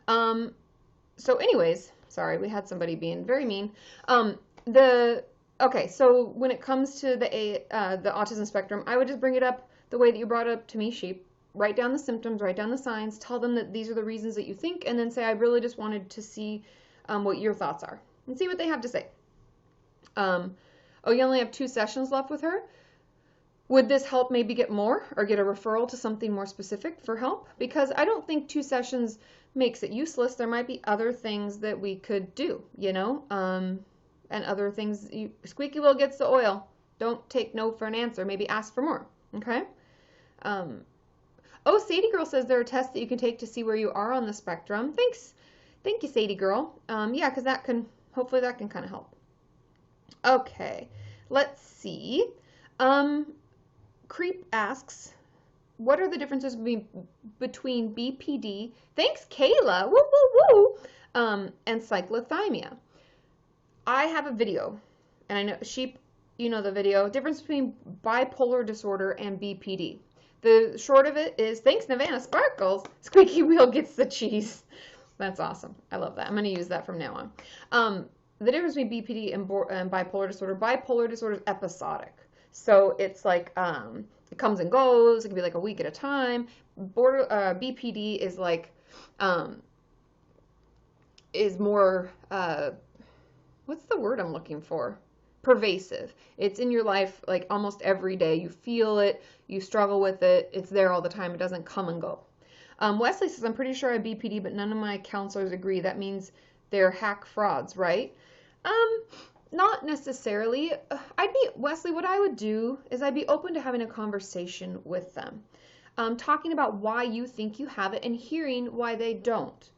So anyways, sorry, we had somebody being very mean. Okay, so when it comes to the autism spectrum, I would just bring it up the way that you brought it up to me, Sheep. Write down the symptoms, write down the signs, tell them that these are the reasons that you think, and then say, I really just wanted to see what your thoughts are, and see what they have to say. Oh, you only have 2 sessions left with her? Would this help maybe get more, or get a referral to something more specific for help? Because I don't think 2 sessions makes it useless. There might be other things that we could do, and other things. Squeaky wheel gets the oil. Don't take no for an answer. Maybe ask for more, okay? Oh, Sadie Girl says there are tests that you can take to see where you are on the spectrum. Thanks. Thank you, Sadie Girl. Yeah, because hopefully that can kind of help. Okay, let's see. Creep asks, what are the differences between BPD, thanks Kayla, woo woo woo, and cyclothymia? I have a video, and I know, Sheep, you know the video, difference between bipolar disorder and BPD. The short of it is, thanks Navana Sparkles, squeaky wheel gets the cheese. That's awesome. I love that. I'm going to use that from now on. The difference between BPD and bipolar disorder is episodic. So it's like, it comes and goes. It can be like a week at a time. BPD is like, is more, what's the word I'm looking for? Pervasive. It's in your life like almost every day. You feel it, you struggle with it, it's there all the time. It doesn't come and go. Wesley says, I'm pretty sure I have BPD, but none of my counselors agree. That means they're hack frauds, right? Not necessarily. Wesley, what I would do is I'd be open to having a conversation with them. Talking about why you think you have it and hearing why they don't.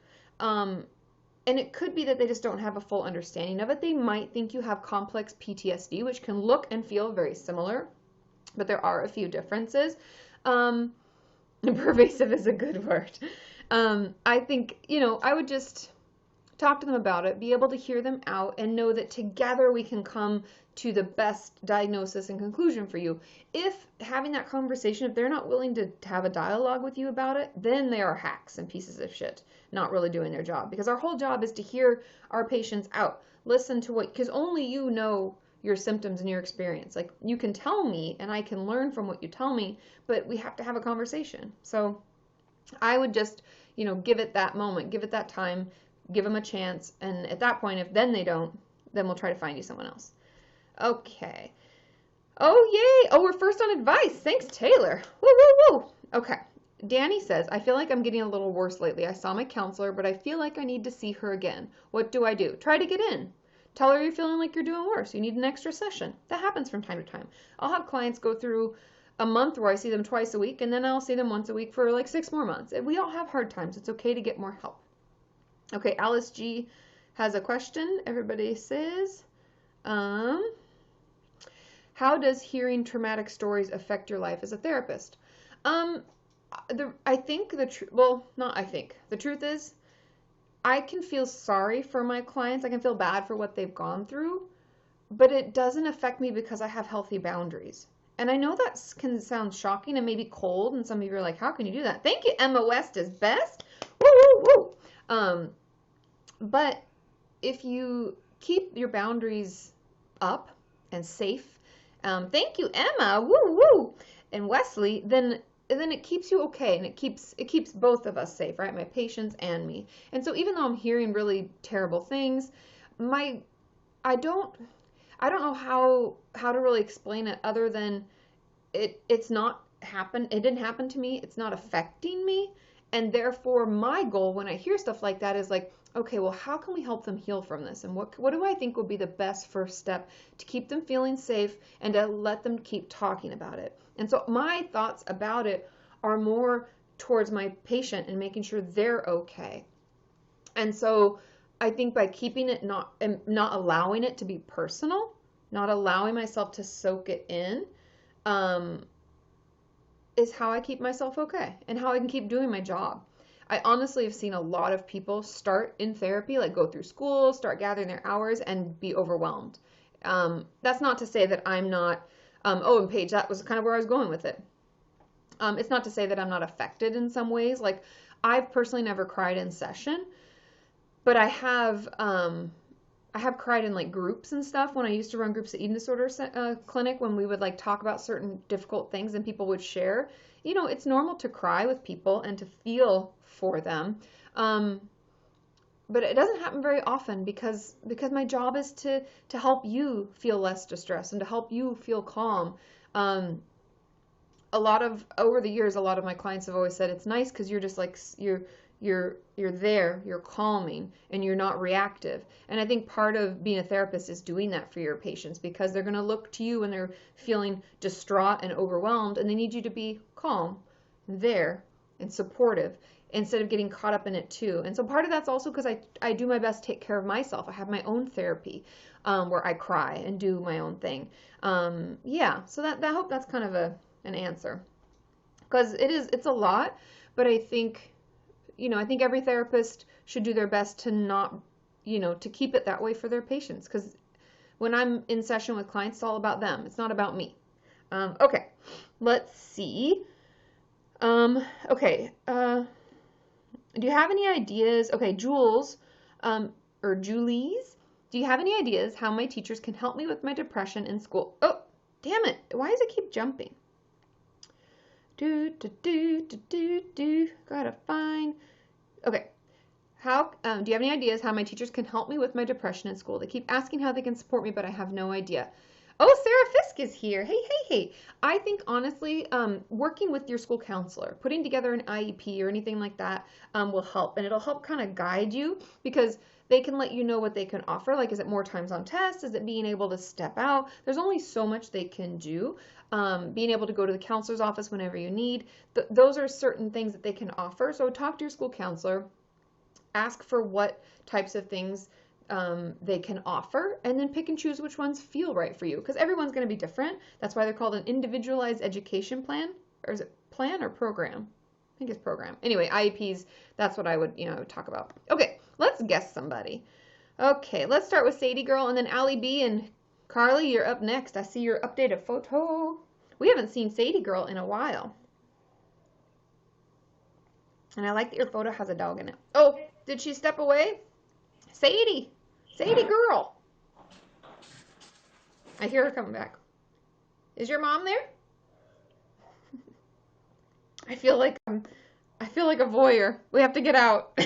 And it could be that they just don't have a full understanding of it. They might think you have complex PTSD, which can look and feel very similar, but there are a few differences. Pervasive is a good word. I think, I would just talk to them about it, be able to hear them out, and know that together we can come to the best diagnosis and conclusion for you. If having that conversation, if they're not willing to have a dialogue with you about it, then they are hacks and pieces of shit, not really doing their job. Because our whole job is to hear our patients out, listen to because only you know your symptoms and your experience. Like, you can tell me and I can learn from what you tell me, but we have to have a conversation. So I would just, give it that moment, give it that time, give them a chance. And at that point, if then they don't, then we'll try to find you someone else. Okay. Oh, yay. Oh, we're first on advice. Thanks, Taylor. Woo, woo, woo. Okay. Danny says, I feel like I'm getting a little worse lately. I saw my counselor, but I feel like I need to see her again. What do I do? Try to get in. Tell her you're feeling like you're doing worse. You need an extra session. That happens from time to time. I'll have clients go through a month where I see them twice a week, and then I'll see them once a week for like 6 more months. We all have hard times. It's okay to get more help. Okay, Alice G has a question. Everybody says, how does hearing traumatic stories affect your life as a therapist? The truth is, I can feel sorry for my clients. I can feel bad for what they've gone through, but it doesn't affect me because I have healthy boundaries. And I know that can sound shocking and maybe cold, and some of you are like, how can you do that? Thank you, Emma West is best. Woo, woo, woo. But if you keep your boundaries up and safe, thank you, Emma, woo, woo, and Wesley, then it keeps you okay, and it keeps both of us safe, right? My patients and me. And so even though I'm hearing really terrible things, I don't know how to really explain it other than it's not happened. It didn't happen to me. It's not affecting me. And therefore my goal when I hear stuff like that is like, okay, well, how can we help them heal from this? And what do I think would be the best first step to keep them feeling safe and to let them keep talking about it? And so my thoughts about it are more towards my patient and making sure they're okay. And so I think by keeping it not allowing it to be personal, not allowing myself to soak it in, is how I keep myself okay and how I can keep doing my job. I honestly have seen a lot of people start in therapy, like go through school, start gathering their hours, and be overwhelmed. That's not to say that I'm not, and Paige, that was kind of where I was going with it. It's not to say that I'm not affected in some ways. Like, I've personally never cried in session, but I have cried in like groups and stuff when I used to run groups at Eating Disorder Clinic, when we would like talk about certain difficult things and people would share. It's normal to cry with people and to feel for them. But it doesn't happen very often because my job is to help you feel less distressed and to help you feel calm. Over the years, a lot of my clients have always said it's nice because you're just like, you're there, you're calming, and you're not reactive. And I think part of being a therapist is doing that for your patients, because they're going to look to you when they're feeling distraught and overwhelmed, and they need you to be calm, there, and supportive, instead of getting caught up in it too. And so part of that's also because I do my best to take care of myself. I have my own therapy where I cry and do my own thing. So I hope that's kind of an answer, because it's a lot, but I think every therapist should do their best to not, to keep it that way for their patients, because when I'm in session with clients, it's all about them. It's not about me. Okay, let's see. Okay. Do you have any ideas? Okay, Jules, or Julie's, do you have any ideas how my teachers can help me with my depression in school? Oh, damn it. Why does it keep jumping? Gotta find. Okay. How, do you have any ideas how my teachers can help me with my depression in school? They keep asking how they can support me, but I have no idea. Oh, Sarah Fisk is here. Hey. I think, honestly, working with your school counselor, putting together an IEP or anything like that will help. And it'll help kind of guide you, because they can let you know what they can offer. Like, is it more times on tests? Is it being able to step out? There's only so much they can do. Being able to go to the counselor's office whenever you need. Those are certain things that they can offer. So talk to your school counselor. ask for what types of things they can offer, and then pick and choose which ones feel right for you, because everyone's going to be different. That's why they're called an individualized education plan. Or is it plan or program? I think it's program. Anyway, IEPs, that's what I would, talk about. Okay, let's guess somebody. Okay, let's start with Sadie Girl, and then Allie B, and Carly, you're up next. I see your updated photo. We haven't seen Sadie Girl in a while. And I like that your photo has a dog in it. Oh, did she step away? Sadie Girl. I hear her coming back. Is your mom there? I feel like a voyeur. We have to get out.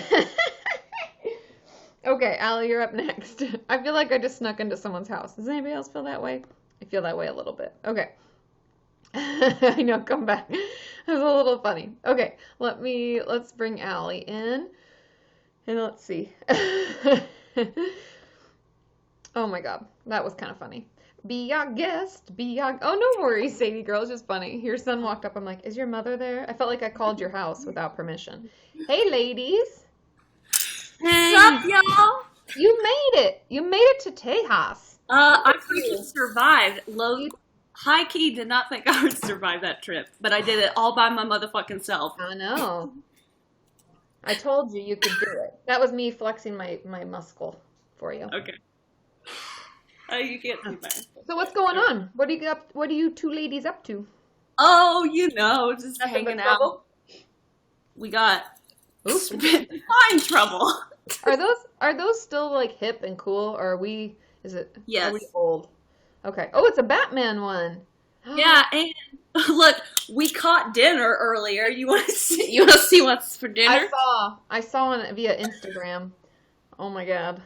Okay, Allie, you're up next. I feel like I just snuck into someone's house. Does anybody else feel that way? I feel that way a little bit. Okay. I know, come back. It was a little funny. Okay, let's bring Allie in. And let's see. Oh my God, that was kind of funny. Be our guest, oh, no worries, Sadie Girl, it's just funny. Your son walked up, I'm like, is your mother there? I felt like I called your house without permission. Hey, ladies. Hey. What's up, y'all? You made it. You made it to Tejas. I freaking survived. High key did not think I would survive that trip, but I did it all by my motherfucking self. I know. I told you could do it. That was me flexing my muscle for you. Okay. You can't see that. So what's going on? What are you two ladies up to? Oh, just hanging out. We got fine trouble. Are those still like hip and cool, or are we old? Okay. Oh, it's a Batman one. Yeah, and look, we caught dinner earlier. You want to see what's for dinner? I saw it via Instagram. Oh my God. Look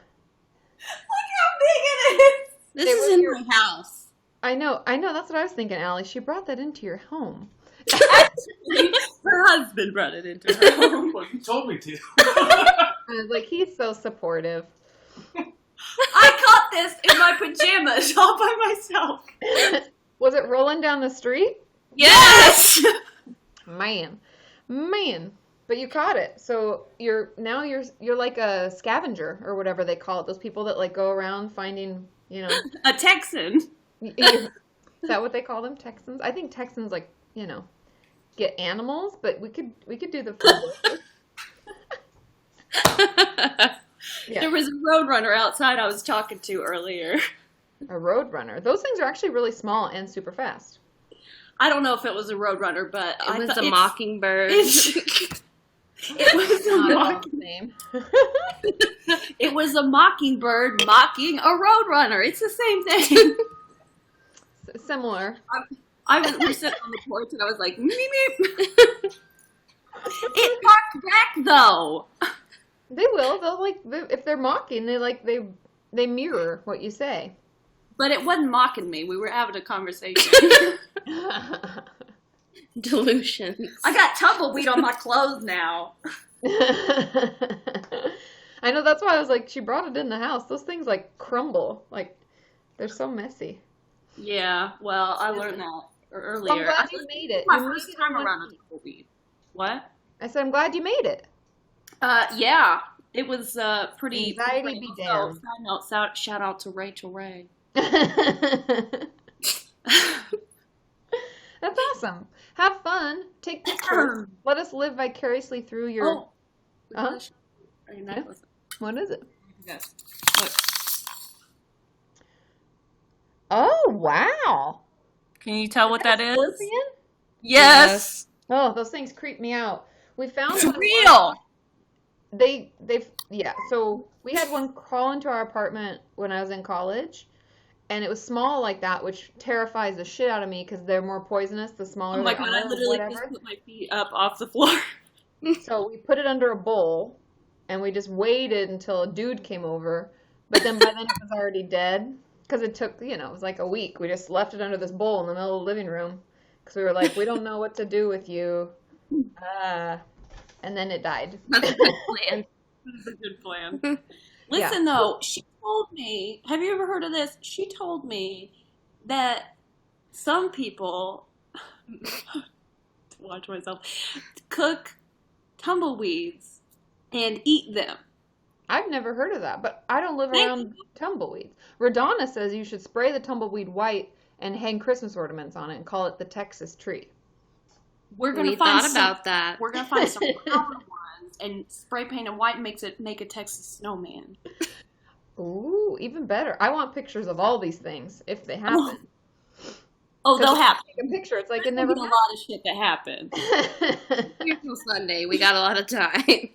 how big it is. This is in my house. I know. That's what I was thinking, Allie. She brought that into your home. Actually, her husband brought it into her home. Well, he told me to. I was like, he's so supportive. I caught this in my pajamas all by myself. Was it rolling down the street? Yes. Man. But you caught it. So you're like a scavenger or whatever they call it. Those people that like go around finding, a Texan. Is that what they call them? Texans? I think Texans like, get animals, but we could do the food. Yeah. There was a roadrunner outside I was talking to earlier. A roadrunner. Those things are actually really small and super fast. I don't know if it was a roadrunner, but it was a mockingbird. It was a mockingbird. It was a mockingbird mocking a roadrunner. It's the same thing. Similar. We were sitting on the porch and I was like, meep, meep. It barked back though. They will. If they're mocking, they mirror what you say. But it wasn't mocking me. We were having a conversation. Delusions. I got tumbleweed on my clothes now. I know, that's why I was like, she brought it in the house. Those things like crumble. Like, they're so messy. Yeah, well, I learned that earlier. I'm glad you made it. My first time around a tumbleweed. What? I said, I'm glad you made it. Yeah. It was pretty... Anxiety be damned. Shout out to Rachel Ray. That's awesome. Have fun. Take pictures. Let us live vicariously through your... Oh. Yeah. What is it? Yes. Look. Oh, wow. Can you tell what that is? Scorpion? Yes. Oh, those things creep me out. We found it's real. Yeah. So we had one crawl into our apartment when I was in college, and it was small like that, which terrifies the shit out of me because they're more poisonous the smaller. Oh my God! I literally just put my feet up off the floor. So we put it under a bowl, and we just waited until a dude came over. But then by then it was already dead because it took, it was like a week. We just left it under this bowl in the middle of the living room because we were like, we don't know what to do with you. And then it died. That's a good plan. That's a good plan. Listen, though, she told me, have you ever heard of this? She told me that some people, watch myself, cook tumbleweeds and eat them. I've never heard of that, but I don't live Thank around tumbleweeds. Radonna says you should spray the tumbleweed white and hang Christmas ornaments on it and call it the Texas tree. We're gonna We find thought about that. We're gonna find some brown ones and spray paint them white and make a Texas snowman. Ooh, even better. I want pictures of all these things if they happen. Oh, they'll happen. Take a picture. It's like it There's never a lot of shit that happened. Here's till Sunday. We got a lot of time.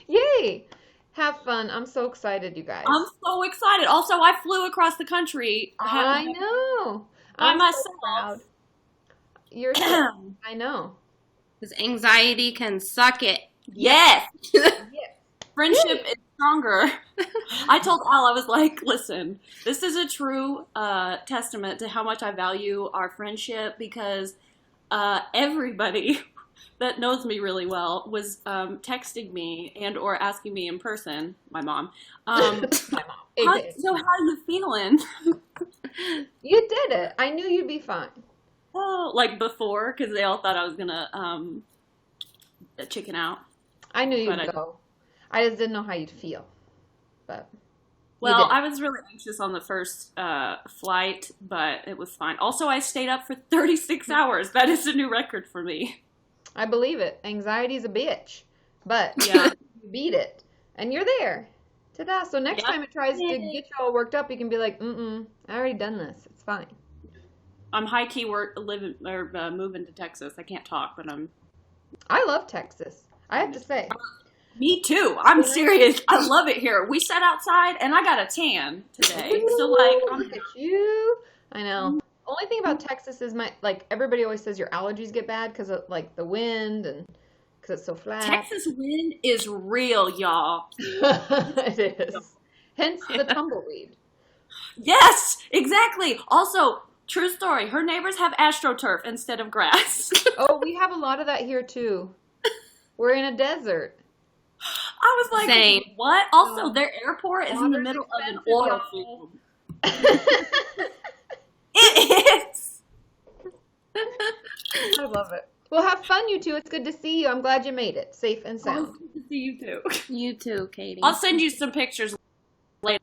Yay! Have fun. I'm so excited, you guys. I'm so excited. Also, I flew across the country. I know. By I'm myself. so proud. You're so, I know. Because anxiety can suck it. Yes. Yeah. Friendship is stronger. I told Al, I was like, listen, this is a true testament to how much I value our friendship because everybody that knows me really well was texting me and or asking me in person, my mom, My mom. so how are you feeling? You did it. I knew you'd be fine. Oh, like before, because they all thought I was going to chicken out. I knew you'd But go. I just didn't know how you'd feel. But Well, did. I was really anxious on the first flight, but it was fine. Also, I stayed up for 36 hours. That is a new record for me. I believe it. Anxiety's a bitch. But Yeah. you beat it. And you're there. Ta-da. So next Yeah. time it tries to get you all worked up, you can be like, I already done this. It's fine. I'm high-key moving to Texas. I can't talk, but I'm... I love Texas. I have to say. Me too. I'm serious. I love it here. We sat outside, and I got a tan today. So, like... Look at you. I know. Only thing about Texas is everybody always says your allergies get bad because of like the wind and because it's so flat. Texas wind is real, y'all. It is. Hence the tumbleweed. Yes, exactly. Also, true story. Her neighbors have AstroTurf instead of grass. Oh, we have a lot of that here too. We're in a desert. I was like, Same. what? Also, their airport is in the Water's middle of an expensive, oil y'all. field. It is. I love it. Well, have fun, you two. It's good to see you. I'm glad you made it safe and Oh, sound. it's good to see you too. You too, Katie. I'll send you some pictures later.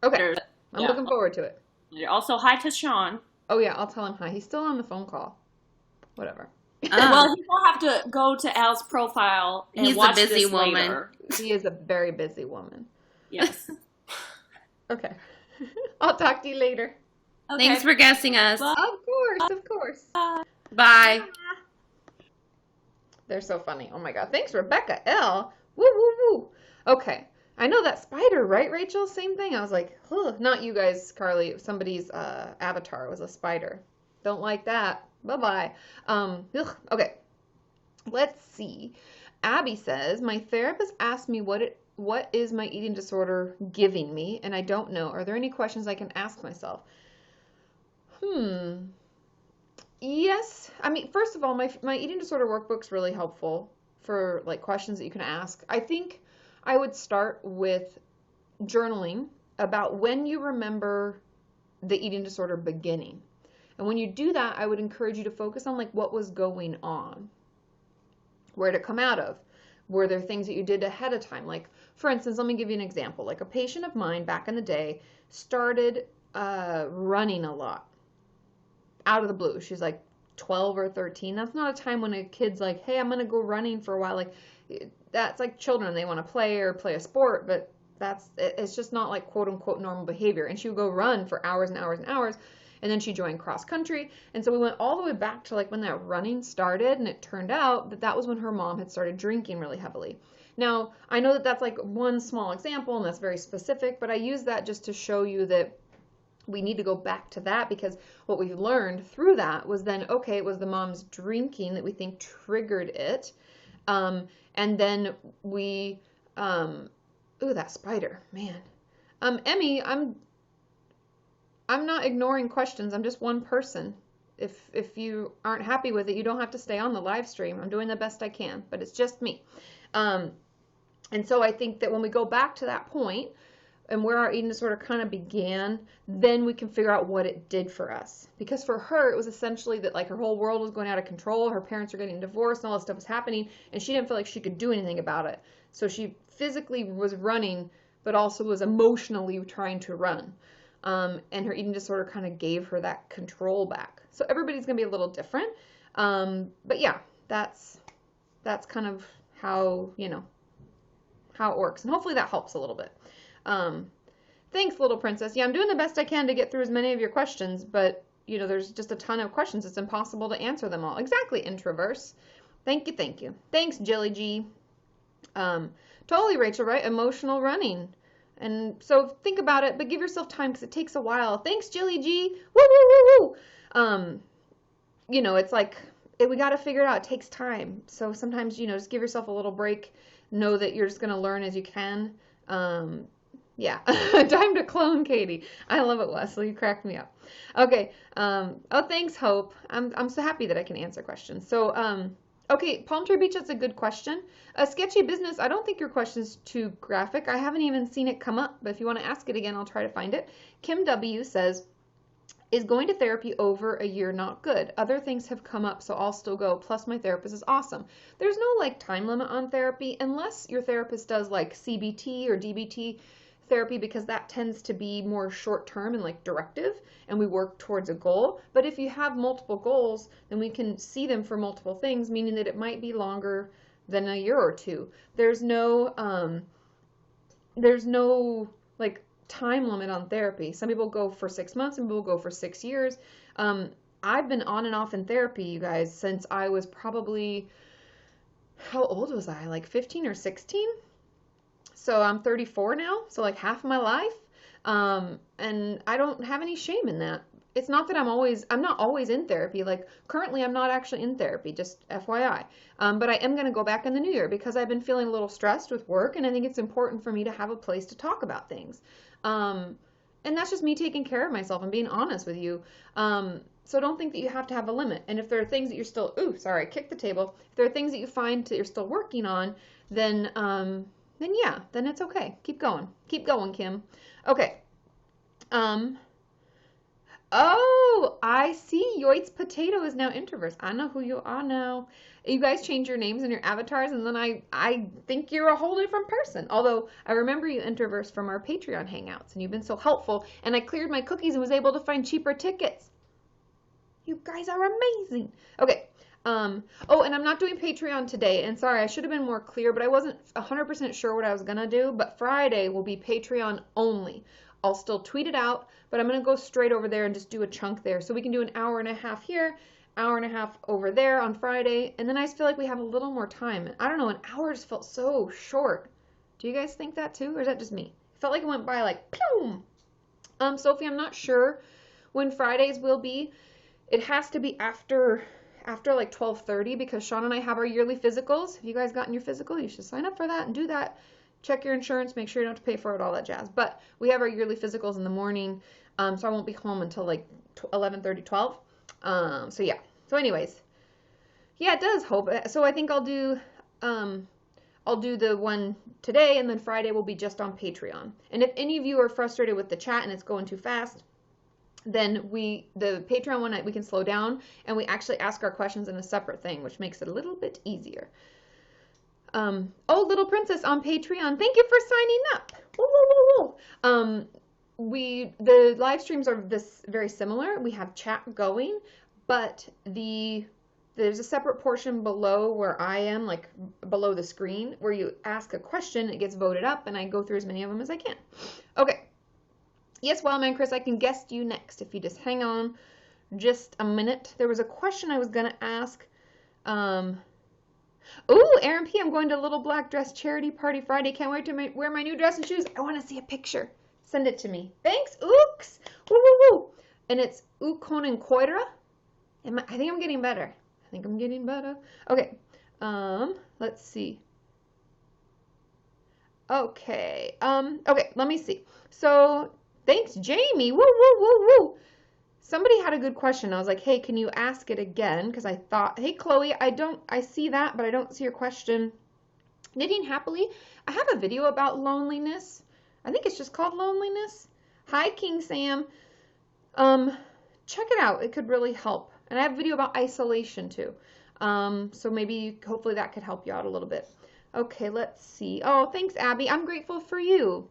Okay. I'm Yeah. looking forward to it. Also, hi to Sean. Oh, yeah. I'll tell him hi. He's still on the phone call. Whatever. Well, he will have to go to Al's profile and He's a watch busy this woman. later. He is a very busy woman. Yes. Okay. I'll talk to you later. Okay. Thanks for guessing us. Bye. Of course. Of course. Bye. They're so funny. Oh my God. Thanks, Rebecca L. Woo, woo, woo. Okay. I know that spider, right, Rachel? Same thing. I was like, not you guys, Carly. Somebody's avatar was a spider. Don't like that. Bye-bye. Okay. Let's see. Abby says, my therapist asked me what is my eating disorder giving me, and I don't know. Are there any questions I can ask myself? Yes. I mean, first of all, my eating disorder workbook's really helpful for like questions that you can ask. I think I would start with journaling about when you remember the eating disorder beginning. And when you do that, I would encourage you to focus on like what was going on. Where did it come out of? Were there things that you did ahead of time? Like, for instance, let me give you an example. Like a patient of mine back in the day started running a lot out of the blue. She's like 12 or 13. That's not a time when a kid's like, hey, I'm going to go running for a while. Like, that's like children. They want to play or play a sport, but it's just not like quote unquote normal behavior. And she would go run for hours and hours and hours. And then she joined cross country. And so we went all the way back to like when that running started. And it turned out that was when her mom had started drinking really heavily. Now, I know that that's like one small example and that's very specific, but I use that just to show you that we need to go back to that because what we've learned through that was then, okay, it was the mom's drinking that we think triggered it. And then we, ooh, that spider, man. Emmy, I'm not ignoring questions. I'm just one person. If you aren't happy with it, you don't have to stay on the live stream. I'm doing the best I can, but it's just me. And so I think that when we go back to that point, and where our eating disorder kind of began, then we can figure out what it did for us. Because for her, it was essentially that like her whole world was going out of control. Her parents were getting divorced and all this stuff was happening, and she didn't feel like she could do anything about it. So she physically was running, but also was emotionally trying to run. And her eating disorder kind of gave her that control back. So everybody's going to be a little different. But yeah, that's kind of how, you know, how it works. And hopefully that helps a little bit. Thanks, little princess. Yeah, I'm doing the best I can to get through as many of your questions, but, you know, there's just a ton of questions. It's impossible to answer them all. Exactly, Introverse. Thank you, thank you. Thanks, Jilly G. Totally, Rachel, right? Emotional running. And so think about it, but give yourself time because it takes a while. Thanks, Jilly G. Woo, woo, woo, woo. You know, it's like, we got to figure it out. It takes time. So sometimes, you know, just give yourself a little break. Know that you're just going to learn as you can. Yeah. Time to clone Katie. I love it, Wesley. You cracked me up. Okay. Oh, thanks, Hope. I'm so happy that I can answer questions. So, okay, Palm Tree Beach, that's a good question. Sketchy Business, I don't think your question's too graphic. I haven't even seen it come up, but if you want to ask it again, I'll try to find it. Kim W. says, is going to therapy over a year not good? Other things have come up, so I'll still go. Plus, my therapist is awesome. There's no, like, time limit on therapy unless your therapist does, like, CBT or DBT therapy, because that tends to be more short-term and, like, directive, and we work towards a goal. But if you have multiple goals, then we can see them for multiple things, meaning that it might be longer than a year or two. There's no, like, time limit on therapy. Some people go for 6 months, some people go for 6 years. I've been on and off in therapy, you guys, since I was probably, how old was I? Like 15 or 16? So I'm 34 now, so like half of my life. And I don't have any shame in that. It's not that I'm not always in therapy. Like currently I'm not actually in therapy, just FYI. But I am going to go back in the new year because I've been feeling a little stressed with work, and I think it's important for me to have a place to talk about things. And that's just me taking care of myself and being honest with you. So don't think that you have to have a limit. And if there are things that you're still, kick the table. If there are things that you find that you're still working on, then yeah, then it's okay. Keep going. Keep going, Kim. Okay. Oh, I see. Yoit's Potato is now Introverse. I know who you are now. You guys change your names and your avatars, and then I think you're a whole different person. Although I remember you, Introverse, from our Patreon hangouts, and you've been so helpful, and I cleared my cookies and was able to find cheaper tickets. You guys are amazing. Okay. Oh, and I'm not doing Patreon today, and sorry, I should have been more clear, but I wasn't 100% sure what I was going to do, but Friday will be Patreon only. I'll still tweet it out, but I'm going to go straight over there and just do a chunk there. So we can do an hour and a half here, hour and a half over there on Friday, and then I just feel like we have a little more time. I don't know, an hour just felt so short. Do you guys think that too, or is that just me? It felt like it went by like, pew! Sophie, I'm not sure when Fridays will be. It has to be after like 12:30 because Sean and I have our yearly physicals. Have you guys gotten your physical? You should sign up for that and do that. Check your insurance, make sure you don't have to pay for it, all that jazz. But we have our yearly physicals in the morning, so I won't be home until like 11:30, 12. So yeah. So anyways, yeah, it does hope. So I think I'll do the one today, and then Friday will be just on Patreon. And if any of you are frustrated with the chat and it's going too fast, then the Patreon one, we can slow down and we actually ask our questions in a separate thing, which makes it a little bit easier. Oh, Little Princess on Patreon, thank you for signing up. Woo, woo, woo, woo. The live streams are very similar. We have chat going, but there's a separate portion below where I am, like below the screen, where you ask a question, it gets voted up, and I go through as many of them as I can. Okay. Yes, Wildman Chris, I can guest you next if you just hang on just a minute. There was a question I was going to ask. Ooh, Aaron P., I'm going to Little Black Dress Charity Party Friday. Can't wait to wear my new dress and shoes. I want to see a picture. Send it to me. Thanks, Ooks. Woo, woo, woo. And it's Ukon Koira. I think I'm getting better. Okay. Let's see. Okay. Okay, let me see. So, thanks, Jamie. Woo, woo, woo, woo. Somebody had a good question. I was like, hey, can you ask it again? Because I thought, hey, Chloe, I see that, but I don't see your question. Knitting Happily, I have a video about loneliness. I think it's just called Loneliness. Hi, King Sam. Check it out. It could really help. And I have a video about isolation too. So maybe, hopefully that could help you out a little bit. Okay, let's see. Oh, thanks, Abby. I'm grateful for you.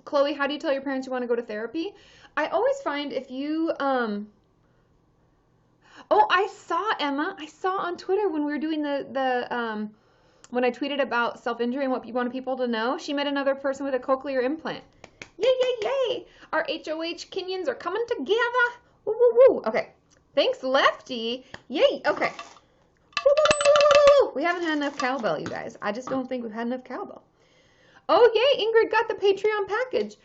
Chloe, how do you tell your parents you want to go to therapy? I always find if you, oh, I saw, Emma, I saw on Twitter when we were doing when I tweeted about self-injury and what you wanted people to know, she met another person with a cochlear implant. Yay, yay, yay. Our HOH Kenyans are coming together. Woo, woo, woo. Okay. Thanks, Lefty. Yay. Okay. Woo, woo, woo, woo, woo. We haven't had enough cowbell, you guys. I just don't think we've had enough cowbell. Oh, yay. Ingrid got the Patreon package.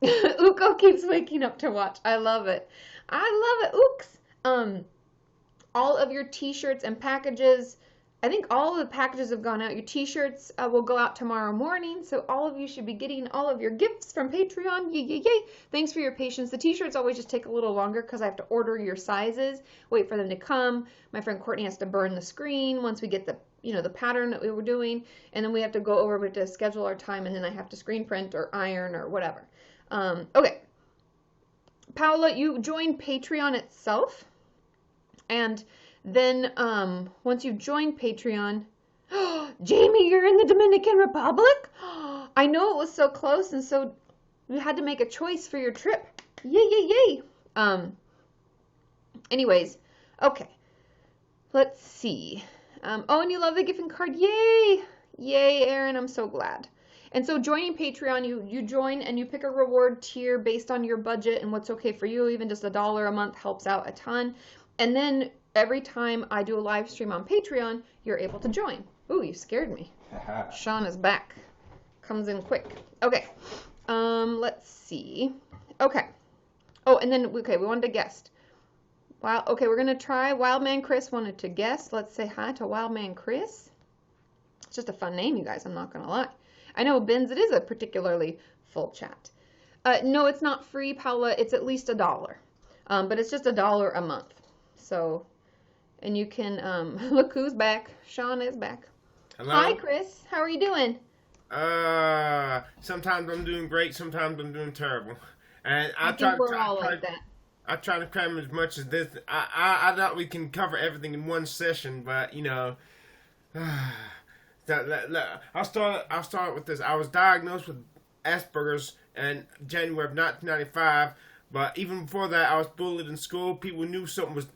Uko keeps waking up to watch. I love it. I love it. Ooks. All of your t-shirts and packages, I think all of the packages have gone out. Your t-shirts will go out tomorrow morning, so all of you should be getting all of your gifts from Patreon. Yay, yay, yay. Thanks for your patience. The t-shirts always just take a little longer because I have to order your sizes, wait for them to come. My friend Courtney has to burn the screen once we get the the pattern that we were doing, and then we have to go over, we have to schedule our time, and then I have to screen print or iron or whatever. Okay. Paola, you joined Patreon itself, and then once you join Patreon, Jamie, you're in the Dominican Republic? I know it was so close, and so you had to make a choice for your trip. Yay, yay, yay. Anyways, okay. Let's see. Oh, and you love the gift card. Yay! Yay, Erin, I'm so glad. And so joining Patreon, you join and you pick a reward tier based on your budget and what's okay for you. Even just $1 a month helps out a ton. And then every time I do a live stream on Patreon, you're able to join. Ooh, you scared me. Sean is back. Comes in quick. Okay. Let's see. Okay. Oh, and then, okay, we wanted to guest. Wow. Okay, we're going to try. Wildman Chris wanted to guest. Let's say hi to Wildman Chris. It's just a fun name, you guys. I'm not going to lie. I know, Benz, it is a particularly full chat. No, it's not free, Paula. It's at least $1. But it's just $1 a month. So, and you can, look who's back. Sean is back. Hello? Hi, Chris. How are you doing? Sometimes I'm doing great. Sometimes I'm doing terrible. And I think we're all like that. I try to cram as much as this. I doubt we can cover everything in one session, but I'll start with this. I was diagnosed with Asperger's in January of 1995, but even before that, I was bullied in school. People knew something was.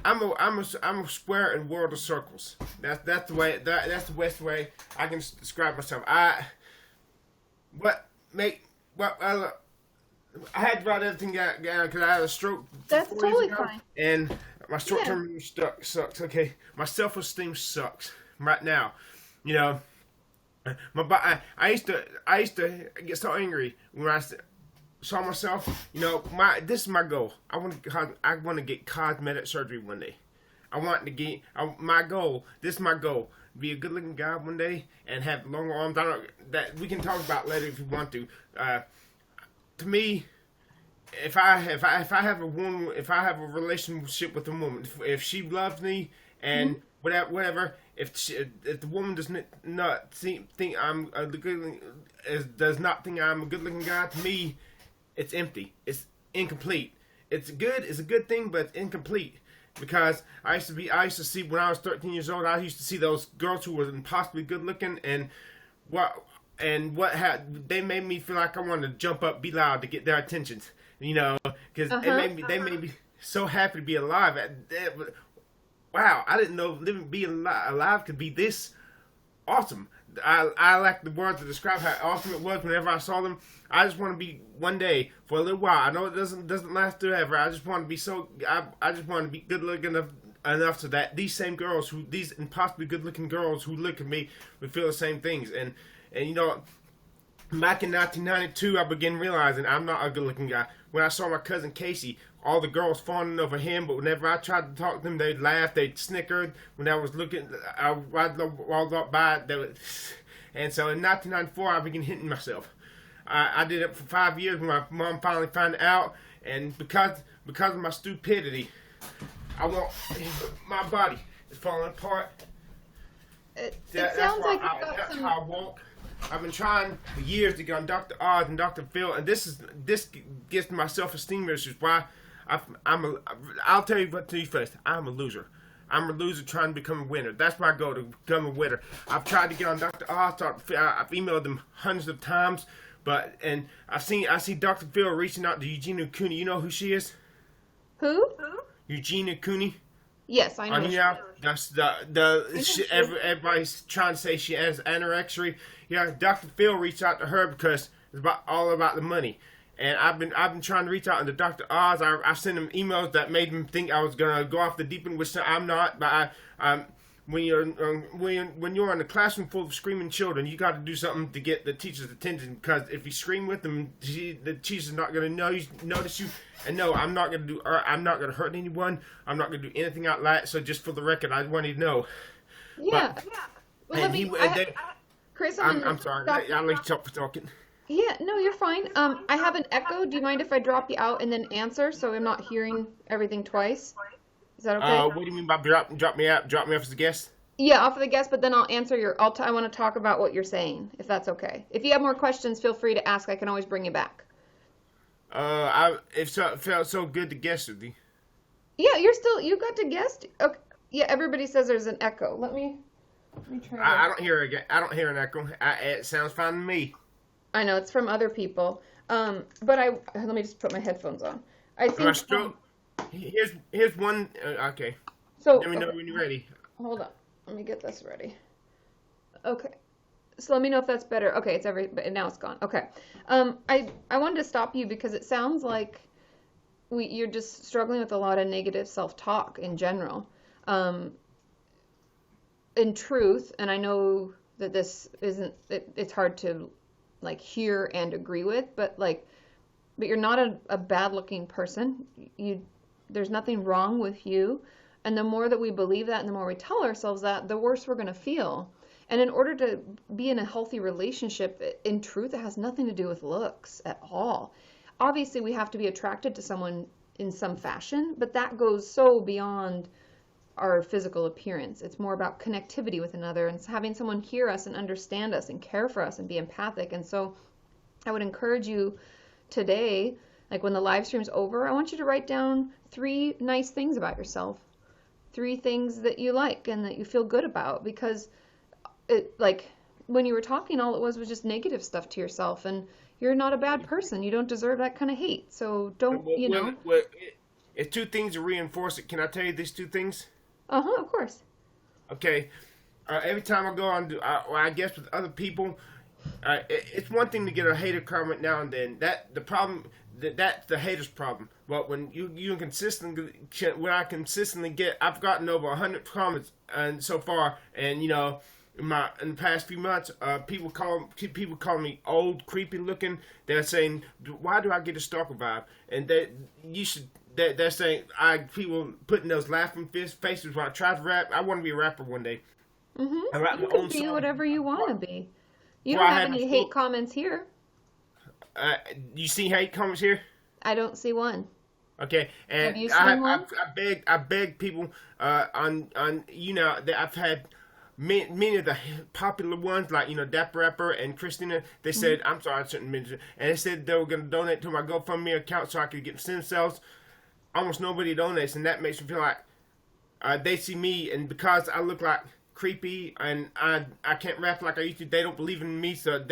I'm a square in world of circles. That's the way. That's the best way I can describe myself. I had to write everything down because I had a stroke. That's totally fine. And my short-term memory sucks. Okay, my self-esteem sucks right now. I used to get so angry when I saw myself. This is my goal. I want to get cosmetic surgery one day. My goal. This is my goal. Be a good-looking guy one day and have long arms. I don't that we can talk about later if you want to. To me, if I have a relationship with a woman, if she loves me and whatever, if the woman does not think I'm does not think I'm a good-looking guy, to me, it's empty. It's incomplete. It's a good thing, but it's incomplete. Because I used to see when I was 13 years old, I used to see those girls who were impossibly good-looking, and they made me feel like I wanted to jump up, be loud to get their attention, because they made me so happy to be alive. Wow, I didn't know being alive could be this awesome. I lack the words to describe how awesome it was whenever I saw them. I just want to be one day for a little while. I know it doesn't last forever. I just want to be I just want to be good looking enough so that these impossibly good looking girls who look at me would feel the same things. And back in 1992, I began realizing I'm not a good looking guy. When I saw my cousin Casey, all the girls fawning over him, but whenever I tried to talk to them, they'd laugh, they'd snicker. When I was looking, I walked up by, and so in 1994, I began hitting myself. I did it for 5 years when my mom finally found out, and because of my stupidity, my body is falling apart. It sounds like you got that's some. how I walk. I've been trying for years to get on Dr. Oz and Dr. Phil, and this gets my self-esteem, which is why I'll tell you what to you first. I'm a loser. I'm a loser trying to become a winner. That's my goal, to become a winner. I've tried to get on Dr. Oz. I've emailed them hundreds of times, and I see Dr. Phil reaching out to Eugenia Cooney. You know who she is? Who? Eugenia Cooney. Yes, I know. Yeah, that's everybody's trying to say she has anorexia. Yeah, Dr. Phil reached out to her because it's all about the money. And I've been trying to reach out to Dr. Oz. I sent him emails that made him think I was gonna go off the deep end, which I'm not. But when you're in a classroom full of screaming children, you got to do something to get the teacher's attention. Because if you scream with them, the teacher's not gonna notice you. And no, I'm not gonna hurt anyone. I'm not gonna do anything out loud. So just for the record, I want you to know. Yeah. Well, Chris, I'm sorry. I'll let you talk for talking. Yeah, no, you're fine. I have an echo. Do you mind if I drop you out and then answer so I'm not hearing everything twice? Is that okay? What do you mean by drop me off as a guest? Yeah, off of the guest, but then I'll answer I want to talk about what you're saying, if that's okay. If you have more questions, feel free to ask. I can always bring you back. It felt so good to guest with you. Yeah, you got to guest. Okay. Yeah, everybody says there's an echo. Let me try. I don't hear an echo. It sounds fine to me. I know it's from other people. But let me just put my headphones on. I think. Here's one. Okay. So let me know when you're ready. Hold on. Let me get this ready. Okay. So let me know if that's better. Okay, but now it's gone. Okay. I wanted to stop you because it sounds like you're just struggling with a lot of negative self-talk in general. In truth, and I know that this isn't. It's hard to hear and agree with, but you're not a bad-looking person. There's nothing wrong with you, and the more that we believe that, and the more we tell ourselves that, the worse we're going to feel. And in order to be in a healthy relationship, in truth, it has nothing to do with looks at all. Obviously, we have to be attracted to someone in some fashion, but that goes so beyond our physical appearance. It's more about connectivity with another and having someone hear us and understand us and care for us and be empathic. And so I would encourage you today, when the live stream's over, I want you to write down 3 nice things about yourself, 3 things that you like and that you feel good about, because when you were talking, all it was just negative stuff to yourself, and you're not a bad person. You don't deserve that kind of hate. So don't, It's 2 things to reinforce it. Can I tell you these 2 things? Of course. Okay. Every time I go on, I guess with other people, it's one thing to get a hater comment now and then. That's the hater's problem. But when when I consistently get, I've gotten over 100 comments and so far, and in the past few months, people call me old, creepy looking. They're saying, "Why do I get a stalker vibe?" And they're saying, people putting those laughing faces when I try to rap. I want to be a rapper one day. Mm-hmm. I rap you my can own be song. whatever you want to be. You don't have any hate comments here. You see hate comments here? I don't see one. Okay, and have you seen one? I beg people on that I've had many of the popular ones, like Dapper Rapper and Christina. They said, I'm sorry, I shouldn't mention, and they said they were going to donate to my GoFundMe account so I could get stem cells. Almost nobody donates, and that makes me feel like they see me, and because I look like creepy and I can't rap like I used to, they don't believe in me, so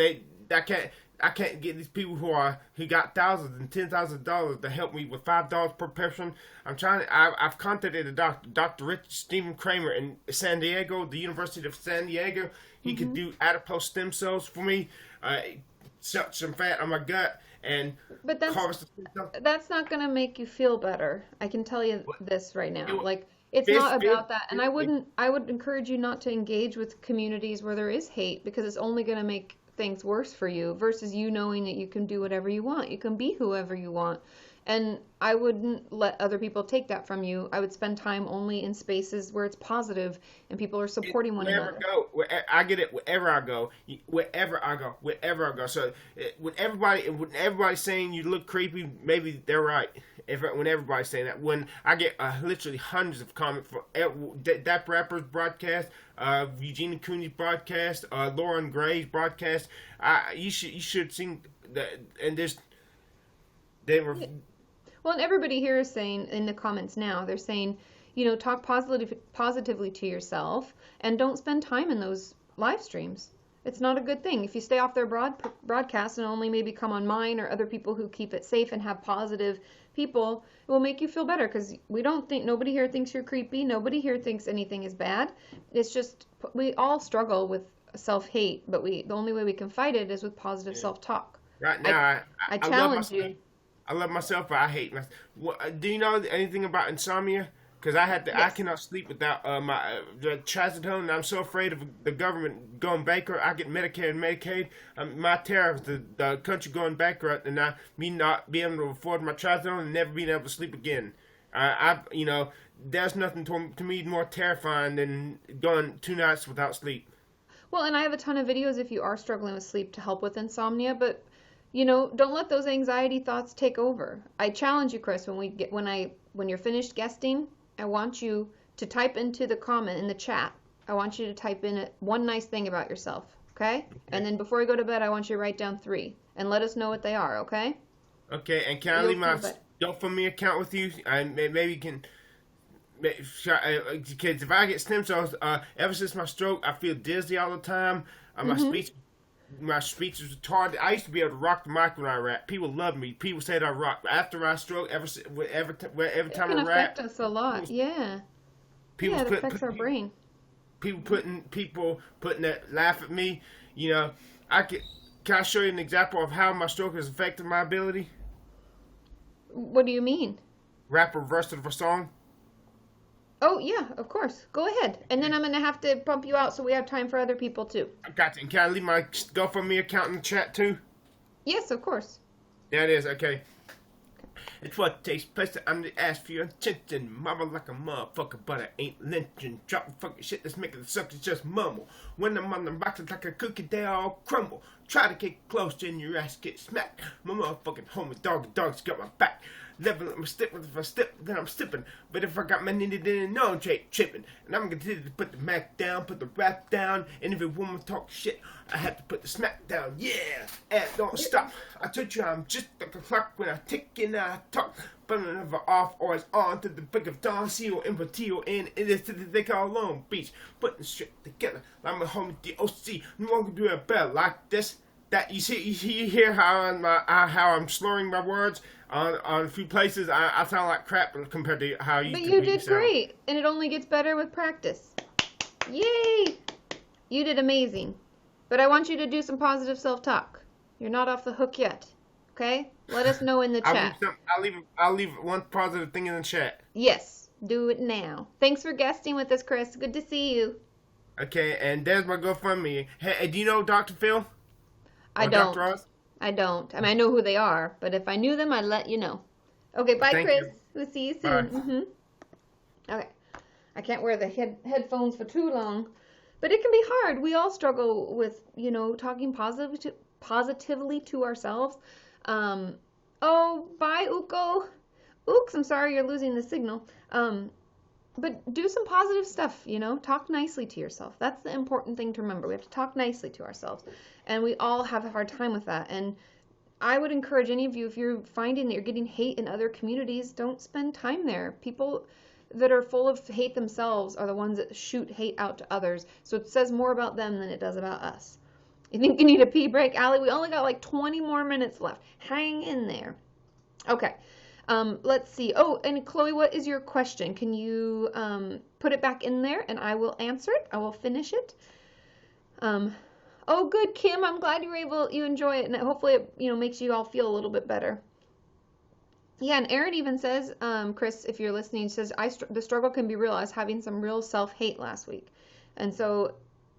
I can't get these people who got thousands and $10,000 to help me with $5 per person. I've contacted a doctor, Dr. Rich Stephen Kramer in San Diego, the University of San Diego. He could do adipose stem cells for me, suck some fat on my gut, and harvest the stem cells. That's not going to make you feel better. I can tell you this right now. It's not about that. And I would encourage you not to engage with communities where there is hate, because it's only going to make things worse for you, versus you knowing that you can do whatever you want. You can be whoever you want. And I wouldn't let other people take that from you. I would spend time only in spaces where it's positive and people are supporting one Wherever another. I go, I get it. Wherever I go, wherever I go. So when everybody's saying you look creepy, maybe they're right. When everybody's saying that, when I get literally hundreds of comments for that rapper's broadcast, Eugenia Cooney's broadcast, Lauren Gray's broadcast, you should sing that. And they were. Well, and everybody here is saying in the comments now, they're saying, talk positively to yourself and don't spend time in those live streams. It's not a good thing. If you stay off their broadcast and only maybe come on mine or other people who keep it safe and have positive people, it will make you feel better, because nobody here thinks you're creepy. Nobody here thinks anything is bad. It's just, we all struggle with self-hate, but the only way we can fight it is with positive self-talk. Right now, I challenge you. I love myself, but I hate myself. Do you know anything about insomnia? Because I Yes. cannot sleep without my trazodone, and I'm so afraid of the government going bankrupt. I get Medicare and Medicaid. My terror is the country going bankrupt, and me not being able to afford my trazodone and never being able to sleep again. There's nothing to me more terrifying than going 2 nights without sleep. Well, and I have a ton of videos if you are struggling with sleep to help with insomnia, but don't let those anxiety thoughts take over. I challenge you, Chris, when you're finished guesting, I want you to type into the comment in the chat. I want you to type in one nice thing about yourself, okay? And then before you go to bed, I want you to write down 3 and let us know what they are, okay? Okay, and can I leave my GoFundMe account with you? And maybe you can, because if I get stem cells, ever since my stroke, I feel dizzy all the time. My speech is retarded. I used to be able to rock the mic when I rap. People love me. People said I rock. After I stroke, every time I rap, affect us a lot. Yeah. People It affects our brain. People putting that laugh at me. Can I show you an example of how my stroke has affected my ability? What do you mean? Rap a verse of a song. Oh, yeah, of course. Go ahead. And then I'm going to have to bump you out so we have time for other people, too. I got you. And can I leave my GoFundMe account in the chat, too? Yes, of course. There it is. Okay. It's what takes place. I'm the ass for your attention. Mama like a motherfucker, but I ain't lynching. Dropping fucking shit that's making the suckers just mumble. When I'm on the boxes like a cookie, they all crumble. Try to get close and your ass get smacked. My motherfucking homie dog's got my back. Level, I'm stipping. If I step, then I'm stipping. But if I got my nitty, then no, I'm tripping. And I'm gonna continue to put the Mac down, put the rap down. And if a woman talk shit, I have to put the smack down. Yeah, and don't stop. I told you I'm just like a clock when I tick and I talk. But I'm never off, always on to the break of dawn. C-O-M-P-T-O-N. It is to the they call Long Beach. Putting shit together. Like my homie D.O.C. No one can do it better like this. That you hear how I'm slurring my words on a few places. I sound like crap compared to how you. But you did great, and it only gets better with practice. Yay! You did amazing. But I want you to do some positive self-talk. You're not off the hook yet. Okay? Let us know in the chat. I'll leave one positive thing in the chat. Yes, do it now. Thanks for guesting with us, Chris. Good to see you. Okay, and there's my GoFundMe. Hey, do you know Dr. Phil? I don't. Dr. Oz? I don't. I mean, I know who they are, but if I knew them, I'd let you know. Okay, bye, Thank Chris. you. We'll see you soon. Bye. Okay. I can't wear the headphones for too long, but it can be hard. We all struggle with, talking positively to ourselves. Oh, bye, Uko. Ooks, I'm sorry you're losing the signal. But do some positive stuff, talk nicely to yourself. That's the important thing to remember. We have to talk nicely to ourselves. And we all have a hard time with that. And I would encourage any of you, if you're finding that you're getting hate in other communities, don't spend time there. People that are full of hate themselves are the ones that shoot hate out to others. So it says more about them than it does about us. You think you need a pee break, Allie? We only got like 20 more minutes left. Hang in there. Okay. Let's see. Oh, and Chloe, what is your question? Can you put it back in there and I will answer it. I will finish it. Oh, good, Kim. I'm glad you enjoy it, and hopefully it makes you all feel a little bit better. Yeah, and Erin even says, Chris, if you're listening, says the struggle can be real. I was having some real self-hate last week, and so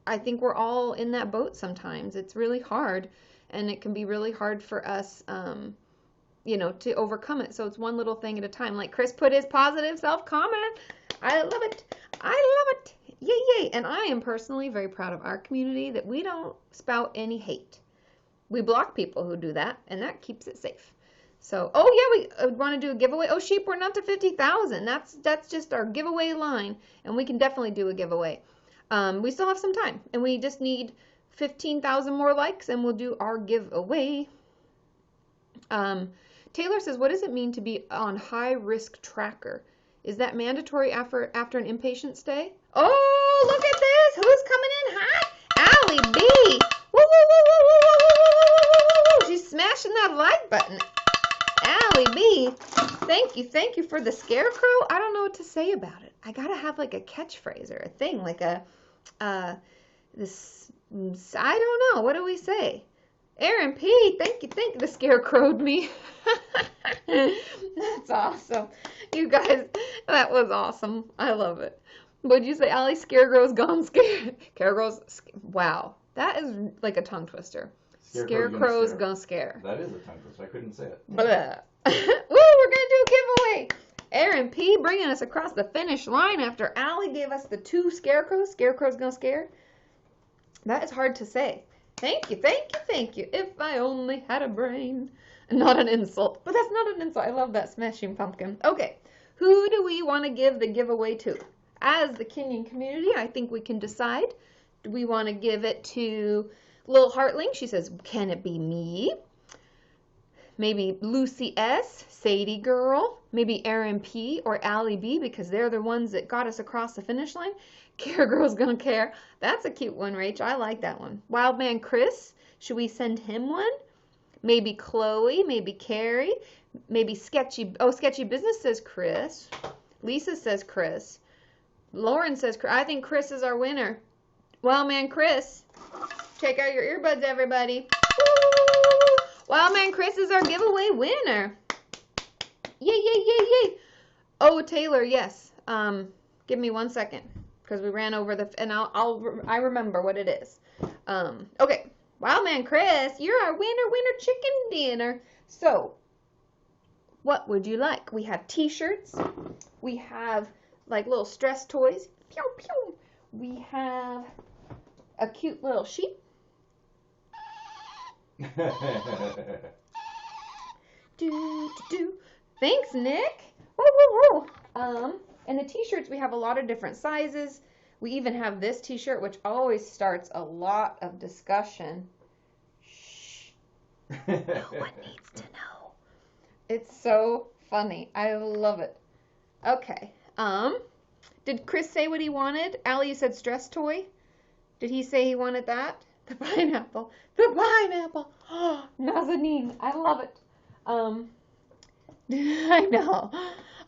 I think we're all in that boat sometimes. It's really hard, and it can be really hard for us. to overcome it. So it's one little thing at a time. Like Chris put his positive self-comment. I love it. I love it. Yay, yay. And I am personally very proud of our community that we don't spout any hate. We block people who do that, and that keeps it safe. So, we want to do a giveaway. Oh, sheep, we're not to 50,000. That's just our giveaway line, and we can definitely do a giveaway. We still have some time, and we just need 15,000 more likes, and we'll do our giveaway. Taylor says, what does it mean to be on high-risk tracker? Is that mandatory after an inpatient stay? Oh, look at this. Who's coming in hot? Allie B. Woo, woo, woo, woo, woo, woo, woo, woo, woo. She's smashing that like button. Allie B. Thank you for the scarecrow. I don't know what to say about it. I gotta have like a catchphrase or a thing, like I don't know. What do we say? Aaron P, thank you, the scarecrowed me. That's awesome. You guys, that was awesome. I love it. What'd you say, Allie? Scarecrow's gone scared. Wow. That is like a tongue twister. Scarecrow's gonna scare. That is a tongue twister. I couldn't say it. Blah. Woo, we're gonna do a giveaway. Aaron P bringing us across the finish line after Allie gave us the 2 scarecrows. Scarecrow's gonna scare. That is hard to say. Thank you. If I only had a brain. Not an insult. But that's not an insult. I love that Smashing Pumpkin. Okay. Who do we want to give the giveaway to? As the Kenyan community, I think we can decide. Do we want to give it to Lil Heartling? She says, can it be me? Maybe Lucy S, Sadie Girl, maybe Aaron P or Allie B, because they're the ones that got us across the finish line. Care Girl's gonna care. That's a cute one, Rach. I like that one. Wildman Chris, should we send him one? Maybe Chloe, maybe Carrie, maybe Sketchy. Oh, Sketchy Business says Chris. Lisa says Chris. Lauren says Chris. I think Chris is our winner. Wildman Chris, check out your earbuds, everybody. Woo! Wildman Chris is our giveaway winner. Yay, yay, yay, yay. Oh, Taylor, yes. Give me 1 second because we ran over and I remember what it is. Okay. Wildman Chris, you're our winner chicken dinner. So, what would you like? We have t-shirts. We have like little stress toys. Pew, pew. We have a cute little sheep. Do. Thanks, Nick. Woo, woo, woo. And the t-shirts, we have a lot of different sizes. We even have this t-shirt, which always starts a lot of discussion. Shh. No one needs to know. It's so funny. I love it. Okay. Did Chris say what he wanted? Allie, you said stress toy. Did he say he wanted that? The pineapple. The pineapple. Oh, Nazanin. I love it. I know.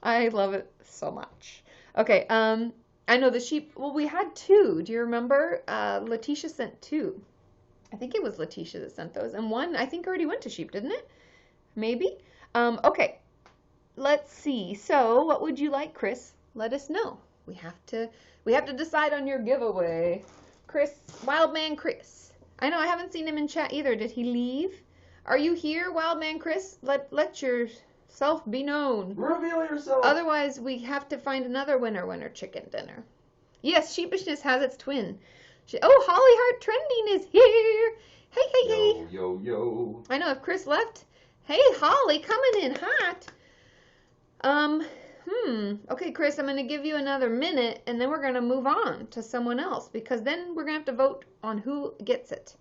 I love it so much. Okay. I know the sheep. Well, we had 2. Do you remember? Letitia sent 2. I think it was Letitia that sent those. And 1, I think, already went to sheep, didn't it? Maybe. Okay. Let's see. So, what would you like, Chris? Let us know. We have to decide on your giveaway. Chris, Wildman Chris. I know I haven't seen him in chat either. Did he leave? Are you here, Wildman Chris? Let yourself be known. Reveal yourself. Otherwise, we have to find another winner chicken dinner. Yes, sheepishness has its twin. Oh, Holly Heart Trending is here. Hey. Yo. I know if Chris left. Hey, Holly, coming in hot. Okay, Chris, I'm going to give you another minute, and then we're going to move on to someone else, because then we're going to have to vote on who gets it.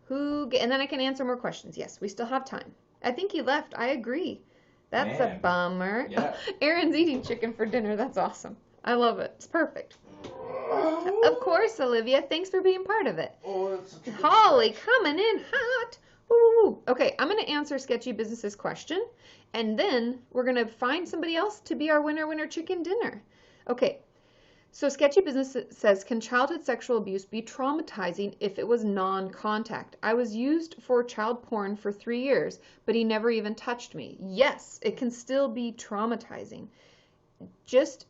And then I can answer more questions. Yes, we still have time. I think he left. I agree. That's a bummer. Yeah. Aaron's eating chicken for dinner. That's awesome. I love it. It's perfect. Of course, Olivia. Thanks for being part of it. Oh, that's such a good Holly stretch. coming in hot. Woo. Okay, I'm going to answer Sketchy Business's question, and then we're going to find somebody else to be our winner chicken dinner. Okay, so Sketchy Business says, can childhood sexual abuse be traumatizing if it was non-contact? I was used for child porn for 3 years, but he never even touched me. Yes, it can still be traumatizing. Just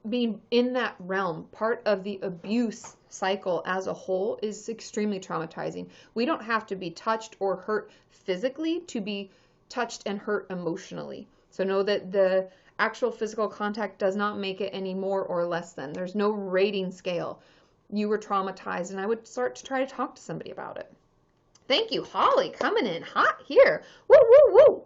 being in that realm, part of the abuse cycle as a whole, is extremely traumatizing. We don't have to be touched or hurt physically to be touched and hurt emotionally. So know that the actual physical contact does not make it any more or less than. There's no rating scale. You were traumatized, and I would start to try to talk to somebody about it. Thank you, Holly, coming in hot here. Woo, woo,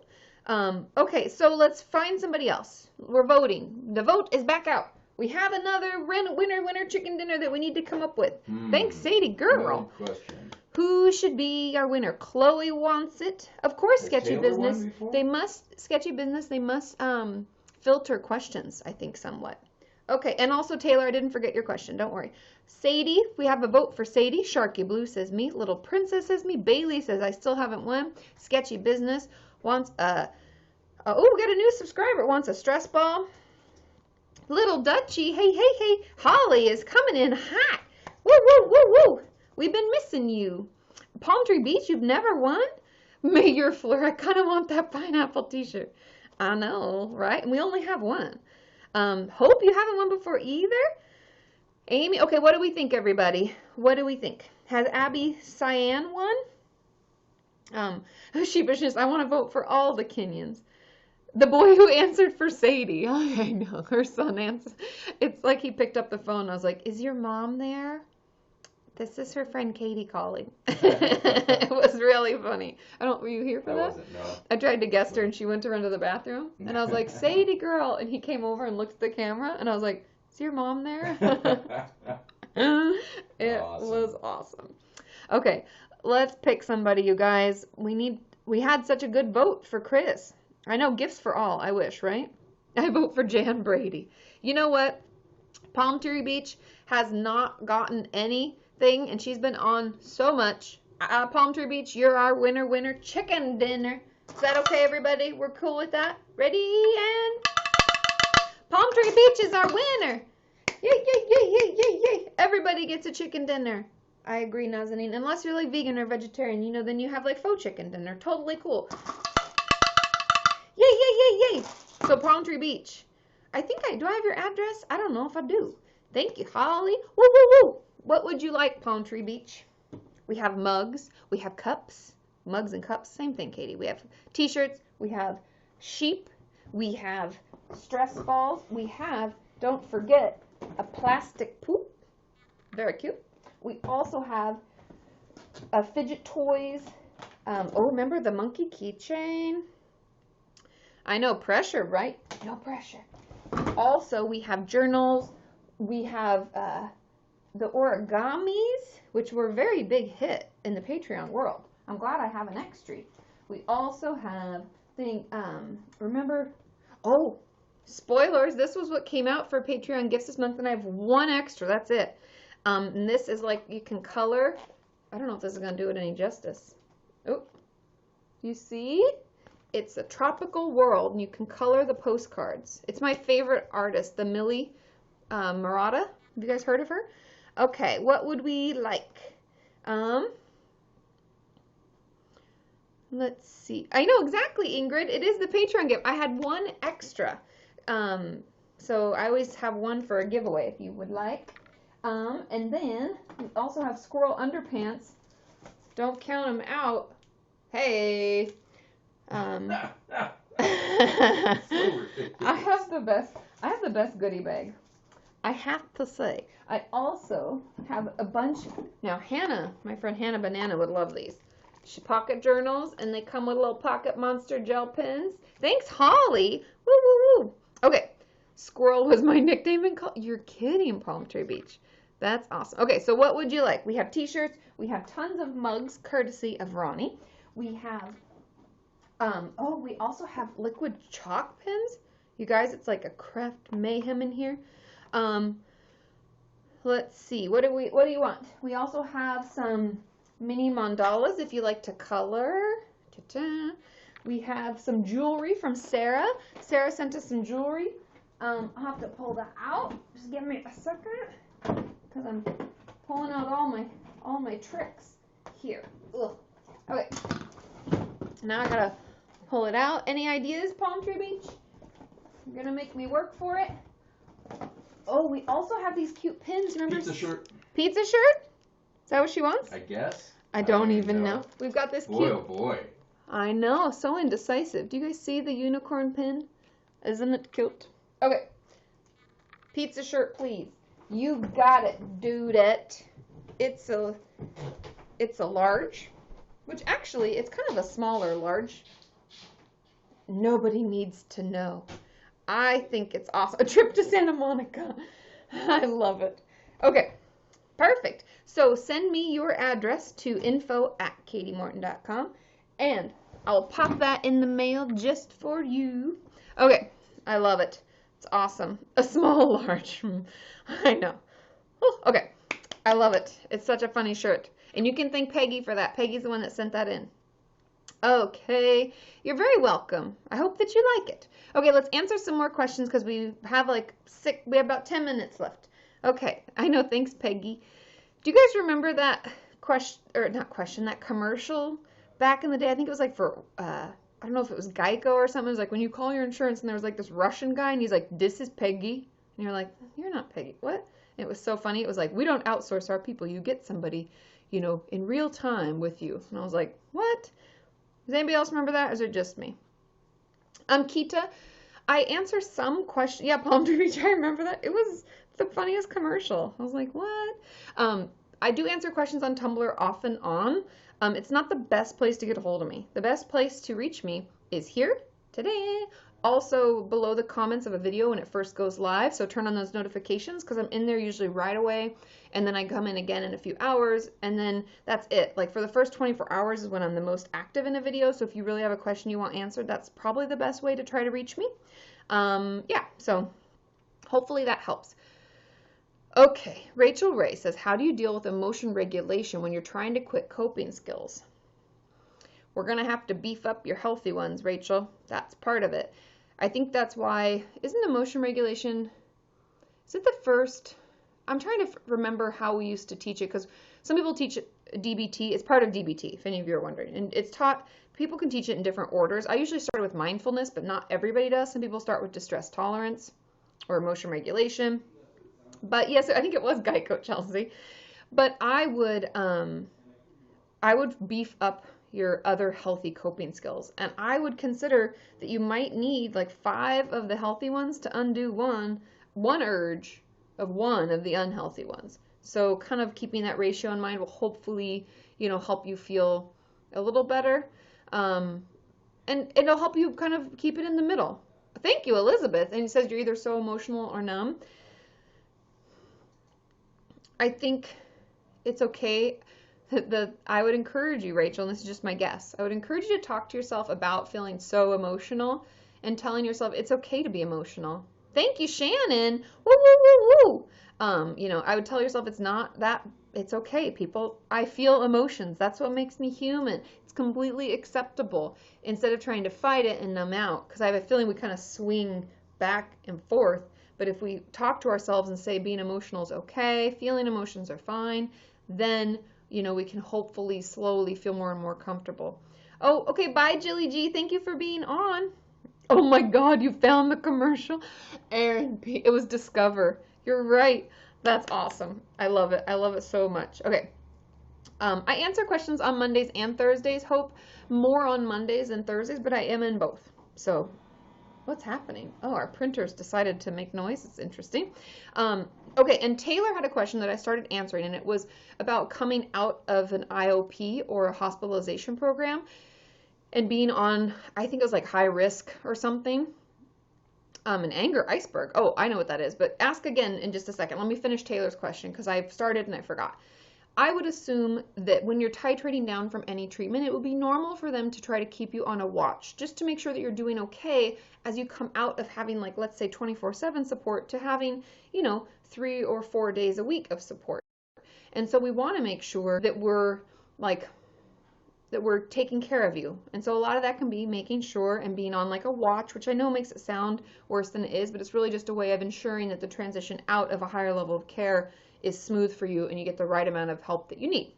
woo. Okay, so let's find somebody else. We're voting. The vote is back out. We have another winner chicken dinner that we need to come up with. Thanks, Sadie girl. Good question. Who should be our winner? Chloe wants it. Of course, Has Sketchy Taylor Business. won before? They must, Sketchy Business, they must filter questions, I think, somewhat. Okay, and also, Taylor, I didn't forget your question. Don't worry. Sadie, we have a vote for Sadie. Sharky Blue says me. Little Princess says me. Bailey says I still haven't won. Sketchy Business wants a... oh, we got a new subscriber. Wants a stress ball. Little Dutchie, hey. Holly is coming in hot. Woo, woo, woo, woo. We've been missing you. Palm Tree Beach, you've never won? Mayor Fleur, I kind of want that pineapple t-shirt. I know, right? And we only have one. Hope you haven't won before either. Amy, okay, what do we think, everybody? What do we think? Has Abby Cyan won? Sheepishness, I want to vote for all the Kenyans. The boy who answered for Sadie. Oh, I know, her son answered. It's like he picked up the phone. And I was like, is your mom there? This is her friend Katie calling. It was really funny. Were you here for that? I wasn't, no. I tried to guest her and she went to run to the bathroom. And I was like, Sadie girl. And he came over and looked at the camera. And I was like, is your mom there? It was awesome. Okay, let's pick somebody, you guys. We had such a good vote for Chris. I know, gifts for all, I wish, right? I vote for Jan Brady. You know what? Palm Tree Beach has not gotten anything, and she's been on so much. Palm Tree Beach, you're our winner, chicken dinner. Is that okay, everybody? We're cool with that? Ready, and... Palm Tree Beach is our winner. Yay. Everybody gets a chicken dinner. I agree, Nazanin. Unless you're like vegan or vegetarian, then you have like faux chicken dinner. Totally cool. Yay. So Palm Tree Beach. Do I have your address? I don't know if I do. Thank you, Holly. Woo. What would you like, Palm Tree Beach? We have mugs. We have cups. Mugs and cups. Same thing, Katie. We have t-shirts. We have sheep. We have stress balls. We have, don't forget, a plastic poop. Very cute. We also have fidget toys. Remember the monkey keychain? I know, pressure, right? No pressure. Also, we have journals. We have the origamis, which were a very big hit in the Patreon world. I'm glad I have an extra. We also have remember? Oh, spoilers. This was what came out for Patreon gifts this month, and I have one extra. That's it. And this is like, you can color. I don't know if this is going to do it any justice. Oh, you see? It's a tropical world, and you can color the postcards. It's my favorite artist, the Millie Murata. Have you guys heard of her? Okay, what would we like? Let's see. I know exactly, Ingrid. It is the Patreon gift. I had one extra. So I always have one for a giveaway if you would like. And then we also have squirrel underpants. Don't count them out. Hey. I have the best goodie bag. I have to say. I also have a bunch. Now Hannah, my friend Hannah Banana would love these. She pocket journals, and they come with little pocket monster gel pens. Thanks, Holly. Woo. Okay. Squirrel was my nickname in college. You're kidding, Palm Tree Beach. That's awesome. Okay, so what would you like? We have t-shirts. We have tons of mugs, courtesy of Ronnie. We have, we also have liquid chalk pens. You guys, it's like a craft mayhem in here. Let's see. What do you want? We also have some mini mandalas if you like to color. Ta-ta. We have some jewelry from Sarah. Sarah sent us some jewelry. I'll have to pull that out. Just give me a second, because I'm pulling out all my tricks here. Ugh. Okay. Now I gotta pull it out. Any ideas, Palm Tree Beach? You're gonna make me work for it. Oh, we also have these cute pins. Remember? Pizza shirt. Pizza shirt? Is that what she wants? I guess. I don't even know. We've got this Boy, cute. oh boy. I know, so indecisive. Do you guys see the unicorn pin? Isn't it cute? Okay. Pizza shirt, please. You got it, dudette. It's a large, which actually, it's kind of a smaller large. Nobody needs to know. I think it's awesome. A trip to Santa Monica. I love it. Okay, perfect. So send me your address to info@katiemorton.com and I'll pop that in the mail just for you. Okay, I love it. It's awesome. A small large. I know. Oh, okay, I love it. It's such a funny shirt. And you can thank Peggy for that. Peggy's the one that sent that in. Okay, you're very welcome. I hope that you like it. Okay, let's answer some more questions because we have we have about 10 minutes left. Okay, I know, thanks Peggy. Do you guys remember that that commercial back in the day? I think it was like for, I don't know if it was Geico or something. It was like when you call your insurance and there was like this Russian guy and he's like, this is Peggy. And you're like, you're not Peggy. What? And it was so funny. It was like, we don't outsource our people. You get somebody, in real time with you. And I was like, what? Does anybody else remember that, or is it just me? Kita, I answer some questions. Yeah, Palm Tree Beach, I remember that. It was the funniest commercial. I was like, what? I do answer questions on Tumblr off and on. It's not the best place to get a hold of me. The best place to reach me is here, today. Also below the comments of a video when it first goes live. So turn on those notifications because I'm in there usually right away. And then I come in again in a few hours. And then that's it. Like for the first 24 hours is when I'm the most active in a video. So if you really have a question you want answered, that's probably the best way to try to reach me. Yeah, so hopefully that helps. Okay, Rachel Ray says, how do you deal with emotion regulation when you're trying to quit coping skills? We're going to have to beef up your healthy ones, Rachel. That's part of it. I think that's why, isn't emotion regulation, is it the first? I'm trying to remember how we used to teach it because some people teach it DBT. It's part of DBT, if any of you are wondering. And it's taught, people can teach it in different orders. I usually start with mindfulness, but not everybody does. Some people start with distress tolerance or emotion regulation. But yes, I think it was Geico, Chelsea. But I would beef up your other healthy coping skills. And I would consider that you might need like 5 of the healthy ones to undo one urge of one of the unhealthy ones. So kind of keeping that ratio in mind will hopefully, help you feel a little better. And it'll help you kind of keep it in the middle. Thank you, Elizabeth. And he says you're either so emotional or numb. I think it's okay. I would encourage you, Rachel, and this is just my guess, I would encourage you to talk to yourself about feeling so emotional and telling yourself it's okay to be emotional. Thank you, Shannon. Woo, woo, woo, woo. I would tell yourself it's not that, it's okay. People, I feel emotions. That's what makes me human. It's completely acceptable instead of trying to fight it and numb out, because I have a feeling we kind of swing back and forth. But if we talk to ourselves and say being emotional is okay, feeling emotions are fine, then we can hopefully slowly feel more and more comfortable. Oh, okay, bye, Jilly G. Thank you for being on. Oh my God, you found the commercial. Aaron P. It was Discover. You're right. That's awesome. I love it. I love it so much. Okay. I answer questions on Mondays and Thursdays. Hope more on Mondays and Thursdays, but I am in both. So what's happening? Oh, our printers decided to make noise. It's interesting. Okay, and Taylor had a question that I started answering, and it was about coming out of an IOP or a hospitalization program and being on, I think it was like high risk or something. An anger iceberg. Oh, I know what that is, but ask again in just a second. Let me finish Taylor's question because I've started and I forgot. I would assume that when you're titrating down from any treatment, it would be normal for them to try to keep you on a watch just to make sure that you're doing okay as you come out of having, like, let's say 24/7 support to having, 3 or 4 days a week of support. And so we want to make sure that we're taking care of you. And so a lot of that can be making sure and being on like a watch, which I know makes it sound worse than it is, but it's really just a way of ensuring that the transition out of a higher level of care is smooth for you and you get the right amount of help that you need.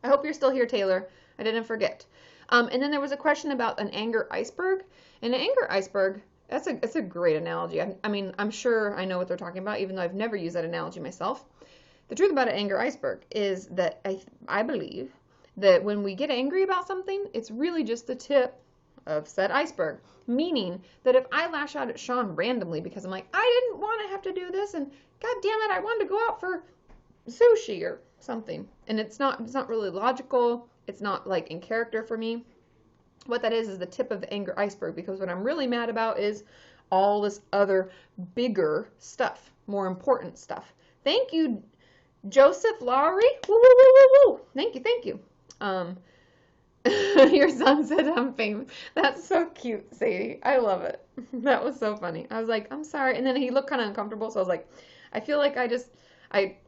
I hope you're still here, Taylor. I didn't forget. And then there was a question about an anger iceberg. And an anger iceberg, that's a great analogy. I mean, I'm sure I know what they're talking about, even though I've never used that analogy myself. The truth about an anger iceberg is that I believe that when we get angry about something, it's really just the tip of said iceberg. Meaning that if I lash out at Sean randomly because I'm like, I didn't want to have to do this, and God damn it, I wanted to go out for sushi or something, and it's not really logical, it's not like in character for me. What that is the tip of the anger iceberg, because what I'm really mad about is all this other bigger stuff, more important stuff. Thank you, Joseph Lowry. Woo, woo, woo, woo, woo. Thank you. Your son said I'm famous. That's so cute, Sadie. I love it. That was so funny. I was like, I'm sorry. And then he looked kind of uncomfortable, so I was like, I feel like I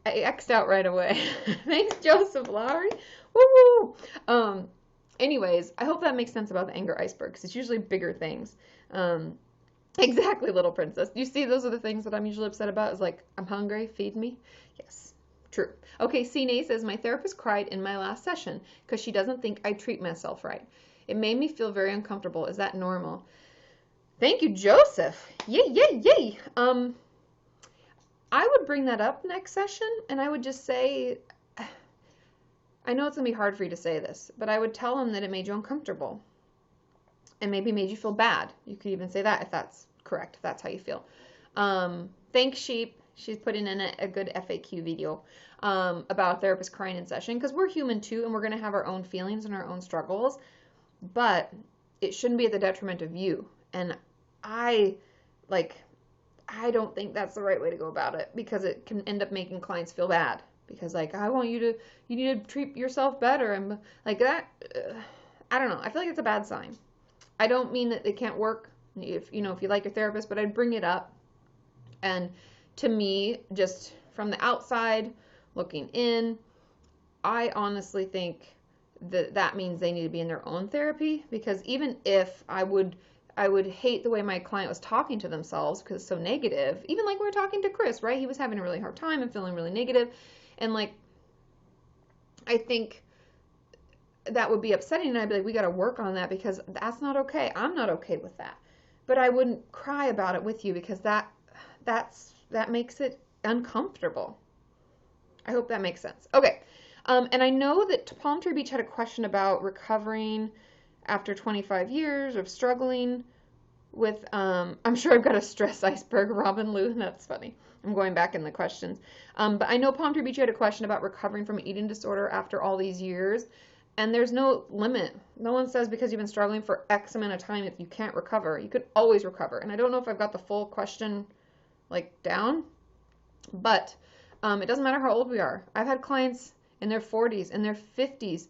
X'd out right away. Thanks, Joseph Lowry. Woo woo. Anyways, I hope that makes sense about the anger iceberg, because it's usually bigger things. Exactly, little princess. You see, those are the things that I'm usually upset about, is like, I'm hungry, feed me. Yes, true. Okay, CNA says, my therapist cried in my last session because she doesn't think I treat myself right. It made me feel very uncomfortable. Is that normal? Thank you, Joseph. Yay. I would bring that up next session, and I would just say, I know it's going to be hard for you to say this, but I would tell him that it made you uncomfortable and maybe made you feel bad. You could even say that if that's correct, if that's how you feel. Thanks, Sheep. She's putting in a good FAQ video about therapists crying in session, because we're human too, and we're going to have our own feelings and our own struggles, but it shouldn't be at the detriment of you. And I don't think that's the right way to go about it, because it can end up making clients feel bad. Because like, you need to treat yourself better, and like that, I don't know. I feel like it's a bad sign. I don't mean that it can't work if you like your therapist, but I'd bring it up. And to me, just from the outside looking in, I honestly think that means they need to be in their own therapy, because even if I would hate the way my client was talking to themselves because it's so negative. Even like we were talking to Chris, right? He was having a really hard time and feeling really negative. And like, I think that would be upsetting, and I'd be like, we got to work on that, because that's not okay. I'm not okay with that. But I wouldn't cry about it with you, because that makes it uncomfortable. I hope that makes sense. Okay. And I know that Palm Tree Beach had a question about recovering after 25 years of struggling with, I'm sure I've got a stress iceberg, Robin Lou. That's funny. I'm going back in the questions. But I know Palm Tree Beach had a question about recovering from an eating disorder after all these years. And there's no limit. No one says because you've been struggling for X amount of time that you can't recover. You could always recover. And I don't know if I've got the full question like down, but it doesn't matter how old we are. I've had clients in their 40s, in their 50s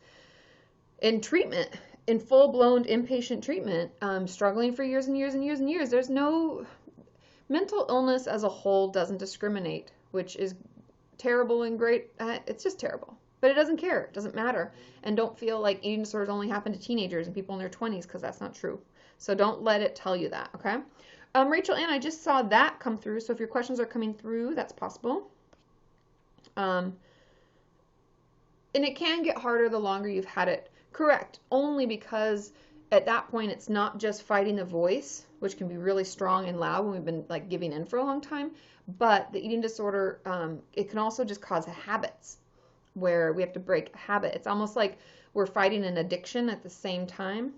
in treatment, in full-blown inpatient treatment, struggling for years and years and years and years. There's no, mental illness as a whole doesn't discriminate, which is terrible and great. It's just terrible. But it doesn't care. It doesn't matter. And don't feel like eating disorders only happen to teenagers and people in their 20s, because that's not true. So don't let it tell you that, okay? Rachel Ann, I just saw that come through. So if your questions are coming through, that's possible. And it can get harder the longer you've had it. Correct. Only because at that point, it's not just fighting the voice, which can be really strong and loud when we've been like giving in for a long time, but the eating disorder, it can also just cause habits where we have to break a habit. It's almost like we're fighting an addiction at the same time,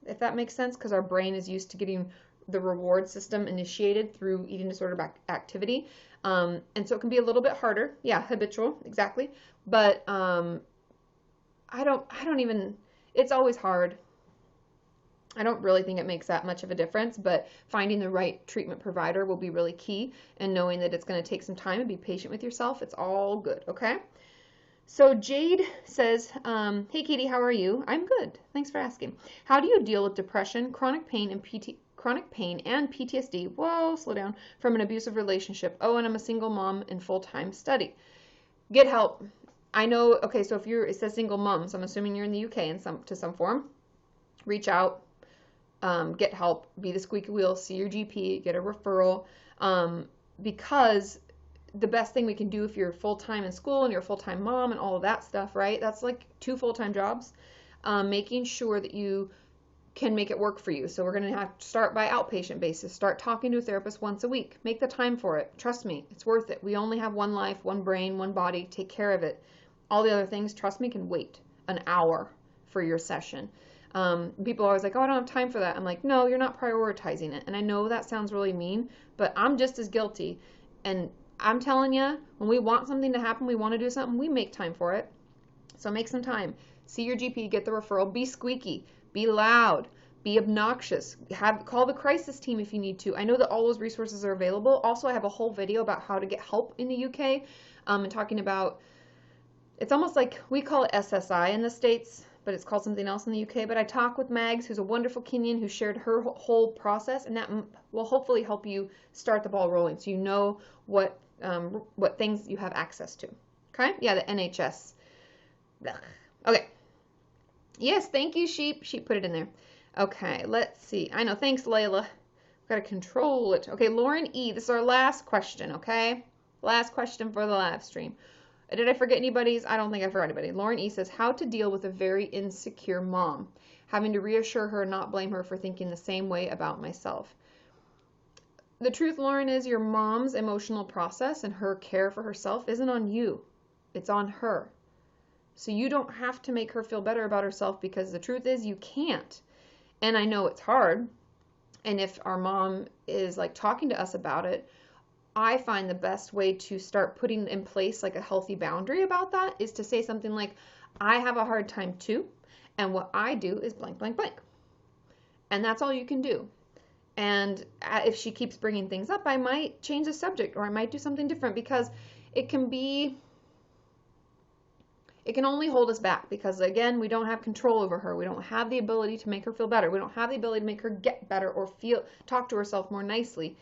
if that makes sense, because our brain is used to getting the reward system initiated through eating disorder activity. And so it can be a little bit harder. Yeah, habitual, exactly. But I don't even, it's always hard. I don't really think it makes that much of a difference, but finding the right treatment provider will be really key, and knowing that it's going to take some time and be patient with yourself. It's all good, okay? So Jade says, hey Katie, how are you? I'm good. Thanks for asking. How do you deal with depression, chronic pain, and PTSD, whoa, slow down, from an abusive relationship? Oh, and I'm a single mom in full-time study. Get help. I know, okay, so if it says single mom, so I'm assuming you're in the UK in some form. Reach out, get help, be the squeaky wheel, see your GP, get a referral, because the best thing we can do if you're full-time in school and you're a full-time mom and all of that stuff, right? That's like 2 full-time jobs. Making sure that you can make it work for you. So we're going to have to start by outpatient basis. Start talking to a therapist once a week. Make the time for it. Trust me, it's worth it. We only have one life, one brain, one body. Take care of it. All the other things, trust me, can wait. an hour for your session. People are always like, oh, I don't have time for that. I'm like, no, you're not prioritizing it. And I know that sounds really mean, but I'm just as guilty. And I'm telling you, when we want something to happen, we want to do something, we make time for it. So make some time. See your GP, get the referral, be squeaky, be loud, be obnoxious, call the crisis team if you need to. I know that all those resources are available. Also, I have a whole video about how to get help in the UK, and talking about, it's almost like, we call it SSI in the States, but it's called something else in the UK. But I talk with Mags, who's a wonderful Kenyan who shared her whole process, and that will hopefully help you start the ball rolling so you know what things you have access to. Okay? Yeah, the NHS. Blah. Okay. Yes, thank you, Sheep. Sheep put it in there. Okay, let's see. I know. Thanks, Layla. We've got to control it. Okay, Lauren E. This is our last question, okay? Last question for the live stream. Did I forget anybody's? I don't think I forgot anybody. Lauren E. says, how to deal with a very insecure mom. Having to reassure her and not blame her for thinking the same way about myself. The truth, Lauren, is your mom's emotional process and her care for herself isn't on you. It's on her. So you don't have to make her feel better about herself, because the truth is you can't. And I know it's hard. And if our mom is like talking to us about it, I find the best way to start putting in place like a healthy boundary about that is to say something like, I have a hard time too. And what I do is blank, blank, blank. And that's all you can do. And if she keeps bringing things up, I might change the subject, or I might do something different, because it can only hold us back, because again, we don't have control over her. We don't have the ability to make her feel better. We don't have the ability to make her get better or talk to herself more nicely.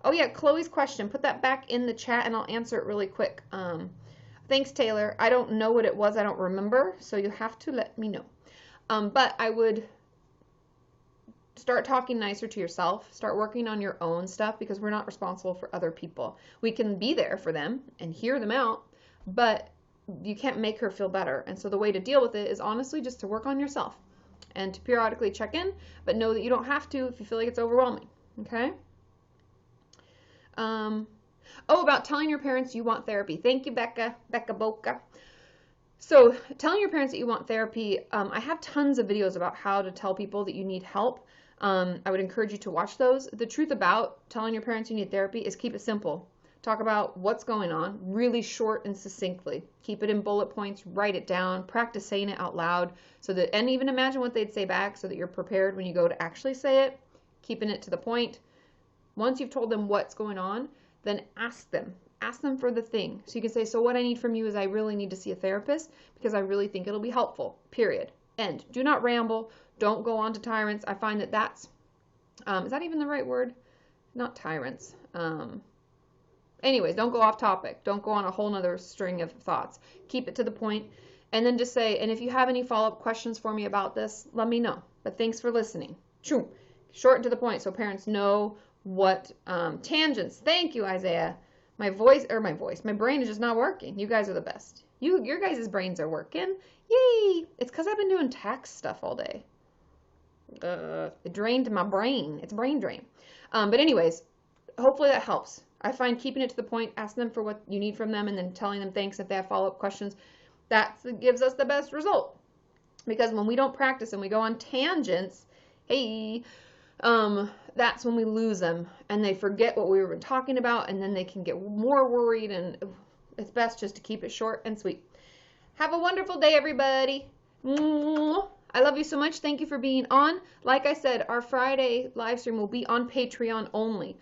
Oh yeah, Chloe's question, put that back in the chat and I'll answer it really quick. Thanks, Taylor. I don't know what it was. I don't remember, so you have to let me know. But I would start talking nicer to yourself. Start working on your own stuff, because we're not responsible for other people. We can be there for them and hear them out, but you can't make her feel better. And so the way to deal with it is honestly just to work on yourself and to periodically check in, but know that you don't have to if you feel like it's overwhelming. Okay? About telling your parents you want therapy. Thank you, Becca Boca. So telling your parents that you want therapy, I have tons of videos about how to tell people that you need help. I would encourage you to watch those. The truth about telling your parents you need therapy is keep it simple. Talk about what's going on, really short and succinctly. Keep it in bullet points, write it down, practice saying it out loud, and even imagine what they'd say back so that you're prepared when you go to actually say it, keeping it to the point. Once you've told them what's going on, then ask them for the thing. So you can say, so what I need from you is I really need to see a therapist because I really think it'll be helpful, period. End. Do not ramble. Don't go on to tyrants. I find that that's, is that even the right word? Not tyrants. Anyways, don't go off topic. Don't go on a whole nother string of thoughts. Keep it to the point, and then just say, and if you have any follow-up questions for me about this, let me know. But thanks for listening. Short and to the point so parents know what tangents. Thank you, Isaiah. My brain is just not working. You guys are the best. Your guys' brains are working. Yay! It's because I've been doing tax stuff all day. It drained my brain. It's brain drain. But anyways, hopefully that helps. I find keeping it to the point, asking them for what you need from them, and then telling them thanks if they have follow-up questions, that gives us the best result. Because when we don't practice and we go on tangents, that's when we lose them and they forget what we were talking about, and then they can get more worried, and it's best just to keep it short and sweet. Have a wonderful day, everybody. I love you so much. Thank you for being on. Like I said, our Friday live stream will be on Patreon only.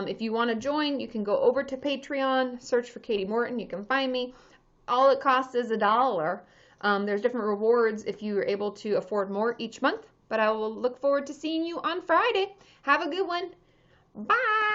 If you want to join, you can go over to Patreon, search for Kati Morton. You can find me. All it costs is $1. There's different rewards if you are able to afford more each month. But I will look forward to seeing you on Friday. Have a good one. Bye.